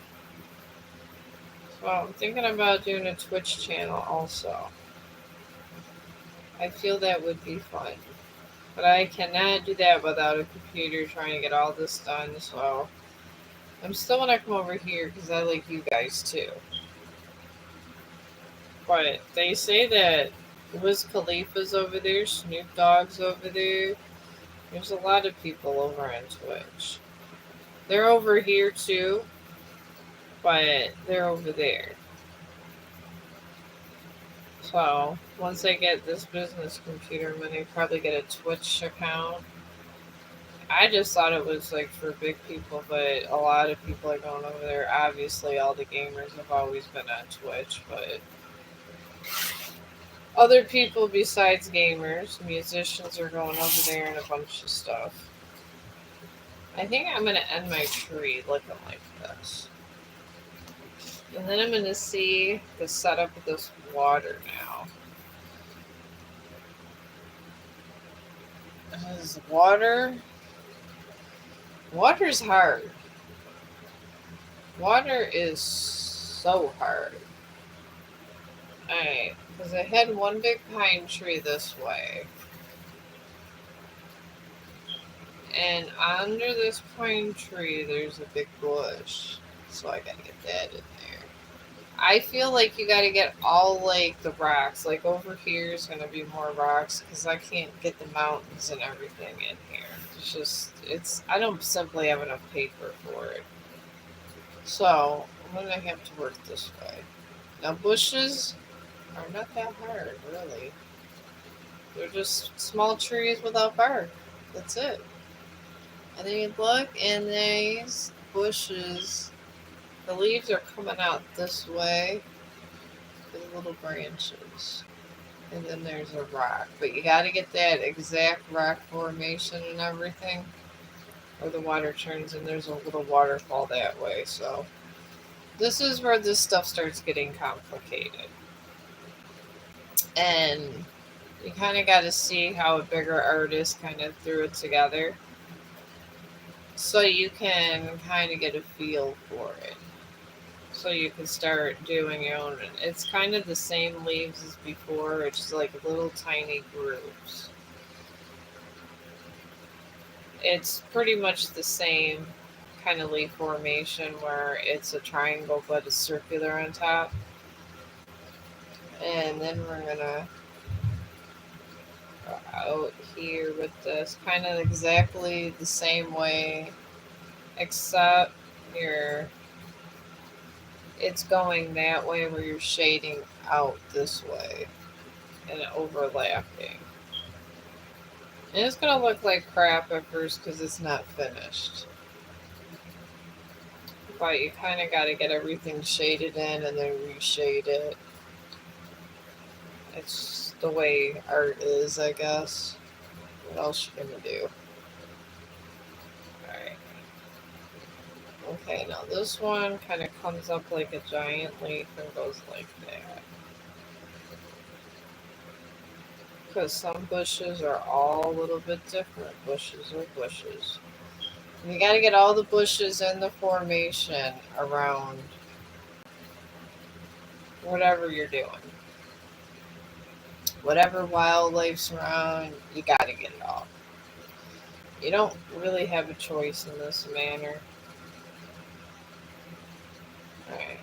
So I'm thinking about doing a Twitch channel also. I feel that would be fun. But I cannot do that without a computer trying to get all this done, so I'm still going to come over here because I like you guys too. But they say that Wiz Khalifa's over there, Snoop Dogg's over there. There's a lot of people over on Twitch. They're over here too, but they're over there. So once I get this business computer, I'm going to probably get a Twitch account. I just thought it was like for big people, but a lot of people are going over there. Obviously, all the gamers have always been on Twitch, but other people besides gamers, musicians are going over there and a bunch of stuff. I think I'm going to end my tree looking like this. And then I'm going to see the setup of this water now. Is water? Water's hard. Water is so hard. Alright, because I had one big pine tree this way. And under this pine tree, there's a big bush. So I gotta get that in there. I feel like you gotta get all like the rocks. Like over here is gonna be more rocks because I can't get the mountains and everything in here. I don't simply have enough paper for it. So I'm gonna have to work this way. Now bushes are not that hard, really. They're just small trees without bark. That's it. And then you look, and these bushes, the leaves are coming out this way with little branches. And then there's a rock. But you got to get that exact rock formation and everything, or the water turns, and there's a little waterfall that way. So this is where this stuff starts getting complicated. And you kind of got to see how a bigger artist kind of threw it together. So you can kind of get a feel for it. So you can start doing your own. It's kind of the same leaves as before. It's just like little tiny grooves. It's pretty much the same kind of leaf formation where it's a triangle but it's circular on top. And then we're gonna go out here with this kind of exactly the same way, except it's going that way where you're shading out this way and overlapping. And it's going to look like crap at first because it's not finished. But you kind of got to get everything shaded in and then reshade it. It's the way art is, I guess. What else you going to do? Alright. Okay, now this one kind of comes up like a giant leaf and goes like that. Because some bushes are all a little bit different. Bushes are bushes. And you got to get all the bushes in the formation around whatever you're doing. Whatever wildlife's around, you got to get it all. You don't really have a choice in this manner. Alright.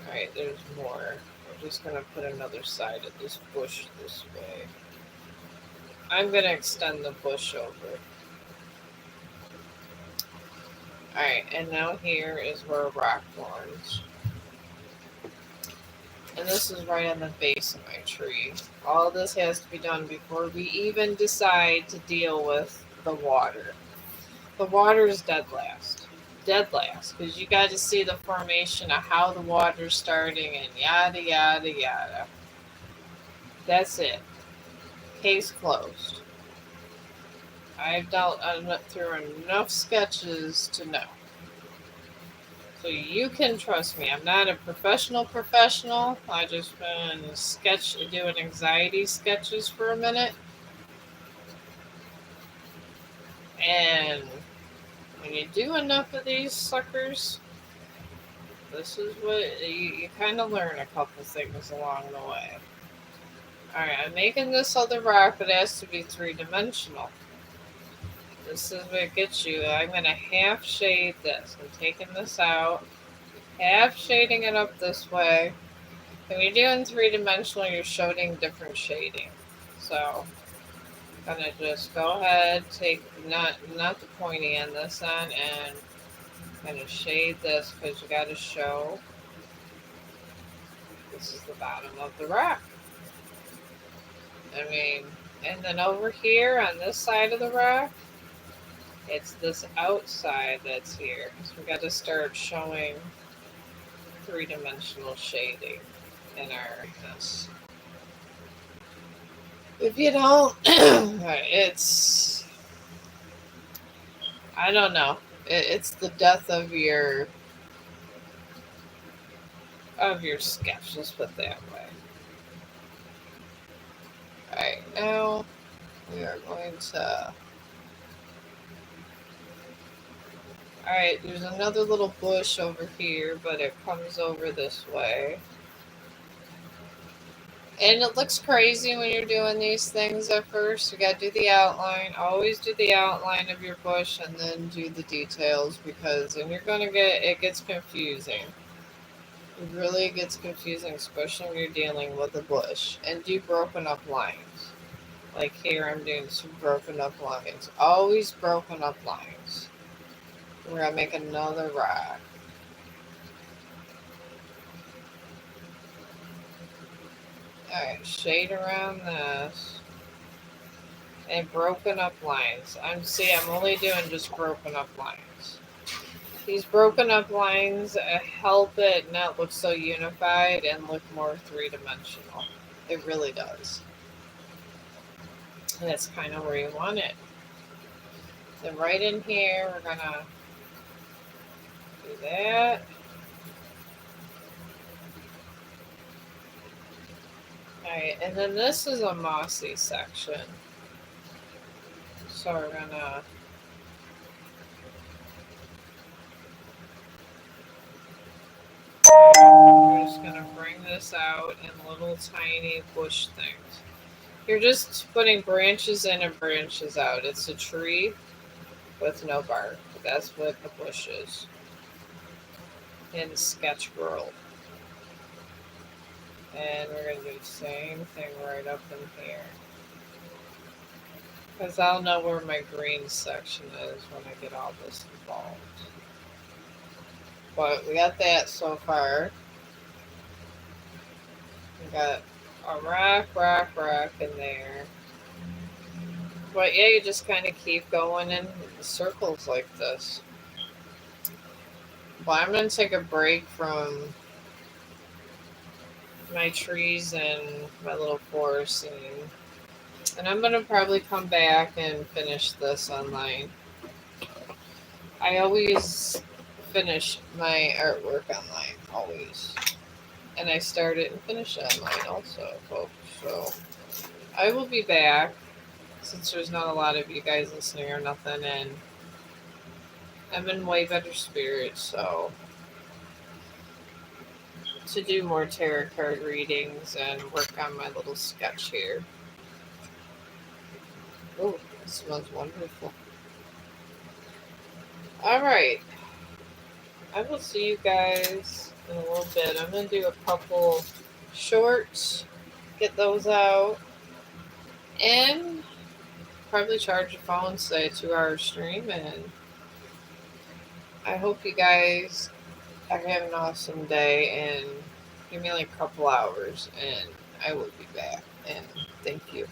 Alright, there's more. We're just going to put another side of this bush this way. I'm going to extend the bush over. Alright, and now here is where a rock forms. And this is right on the base of my tree. All this has to be done before we even decide to deal with the water. The water is dead last. Dead last. Because you got to see the formation of how the water's starting and yada, yada, yada. That's it. Case closed. I've dealt through enough sketches to know. So you can trust me. I'm not a professional. I just been doing anxiety sketches for a minute. And when you do enough of these suckers, this is what you kind of learn a couple things along the way. Alright, I'm making this other rock, but it has to be three-dimensional. This is what gets you. I'm going to half shade this. I'm taking this out, half shading it up this way. When you're doing three-dimensional, you're showing different shading. So I'm going to just go ahead, take not the pointy end this on, and I'm going to shade this because you got to show this is the bottom of the rock. And then over here on this side of the rock, it's this outside that's here. So we got to start showing three-dimensional shading in our this. If you don't, it's, I don't know. It's the death of your sketch. Let's put it that way. All right, now we are going to Alright, there's another little bush over here, but it comes over this way. And it looks crazy when you're doing these things at first. You gotta do the outline. Always do the outline of your bush and then do the details, because then you're gonna it gets confusing. It really gets confusing, especially when you're dealing with a bush. And do broken up lines. Like here, I'm doing some broken up lines. Always broken up lines. We're gonna make another rock. Alright, shade around this. And broken up lines. I'm only doing just broken up lines. These broken up lines help it not look so unified and look more three-dimensional. It really does. And that's kind of where you want it. Then right in here, we're gonna do that. Alright, and then this is a mossy section. So we're just gonna bring this out in little tiny bush things. You're just putting branches in and branches out. It's a tree with no bark. That's what the bush is in sketch world. And we're going to do the same thing right up in here. Because I'll know where my green section is when I get all this involved. But we got that so far. We got a rock in there. But yeah, you just kind of keep going in circles like this. Well, I'm going to take a break from my trees and my little forest scene. And I'm going to probably come back and finish this online. I always finish my artwork online, always. And I start it and finish it online also, folks. So I will be back, since there's not a lot of you guys listening or nothing, and I'm in way better spirits, so to do more tarot card readings and work on my little sketch here. Oh, it smells wonderful. Alright. I will see you guys in a little bit. I'm going to do a couple shorts, get those out, and probably charge your phone, say a 2-hour stream, and I hope you guys are having an awesome day, and give me like a couple hours, and I will be back, and thank you.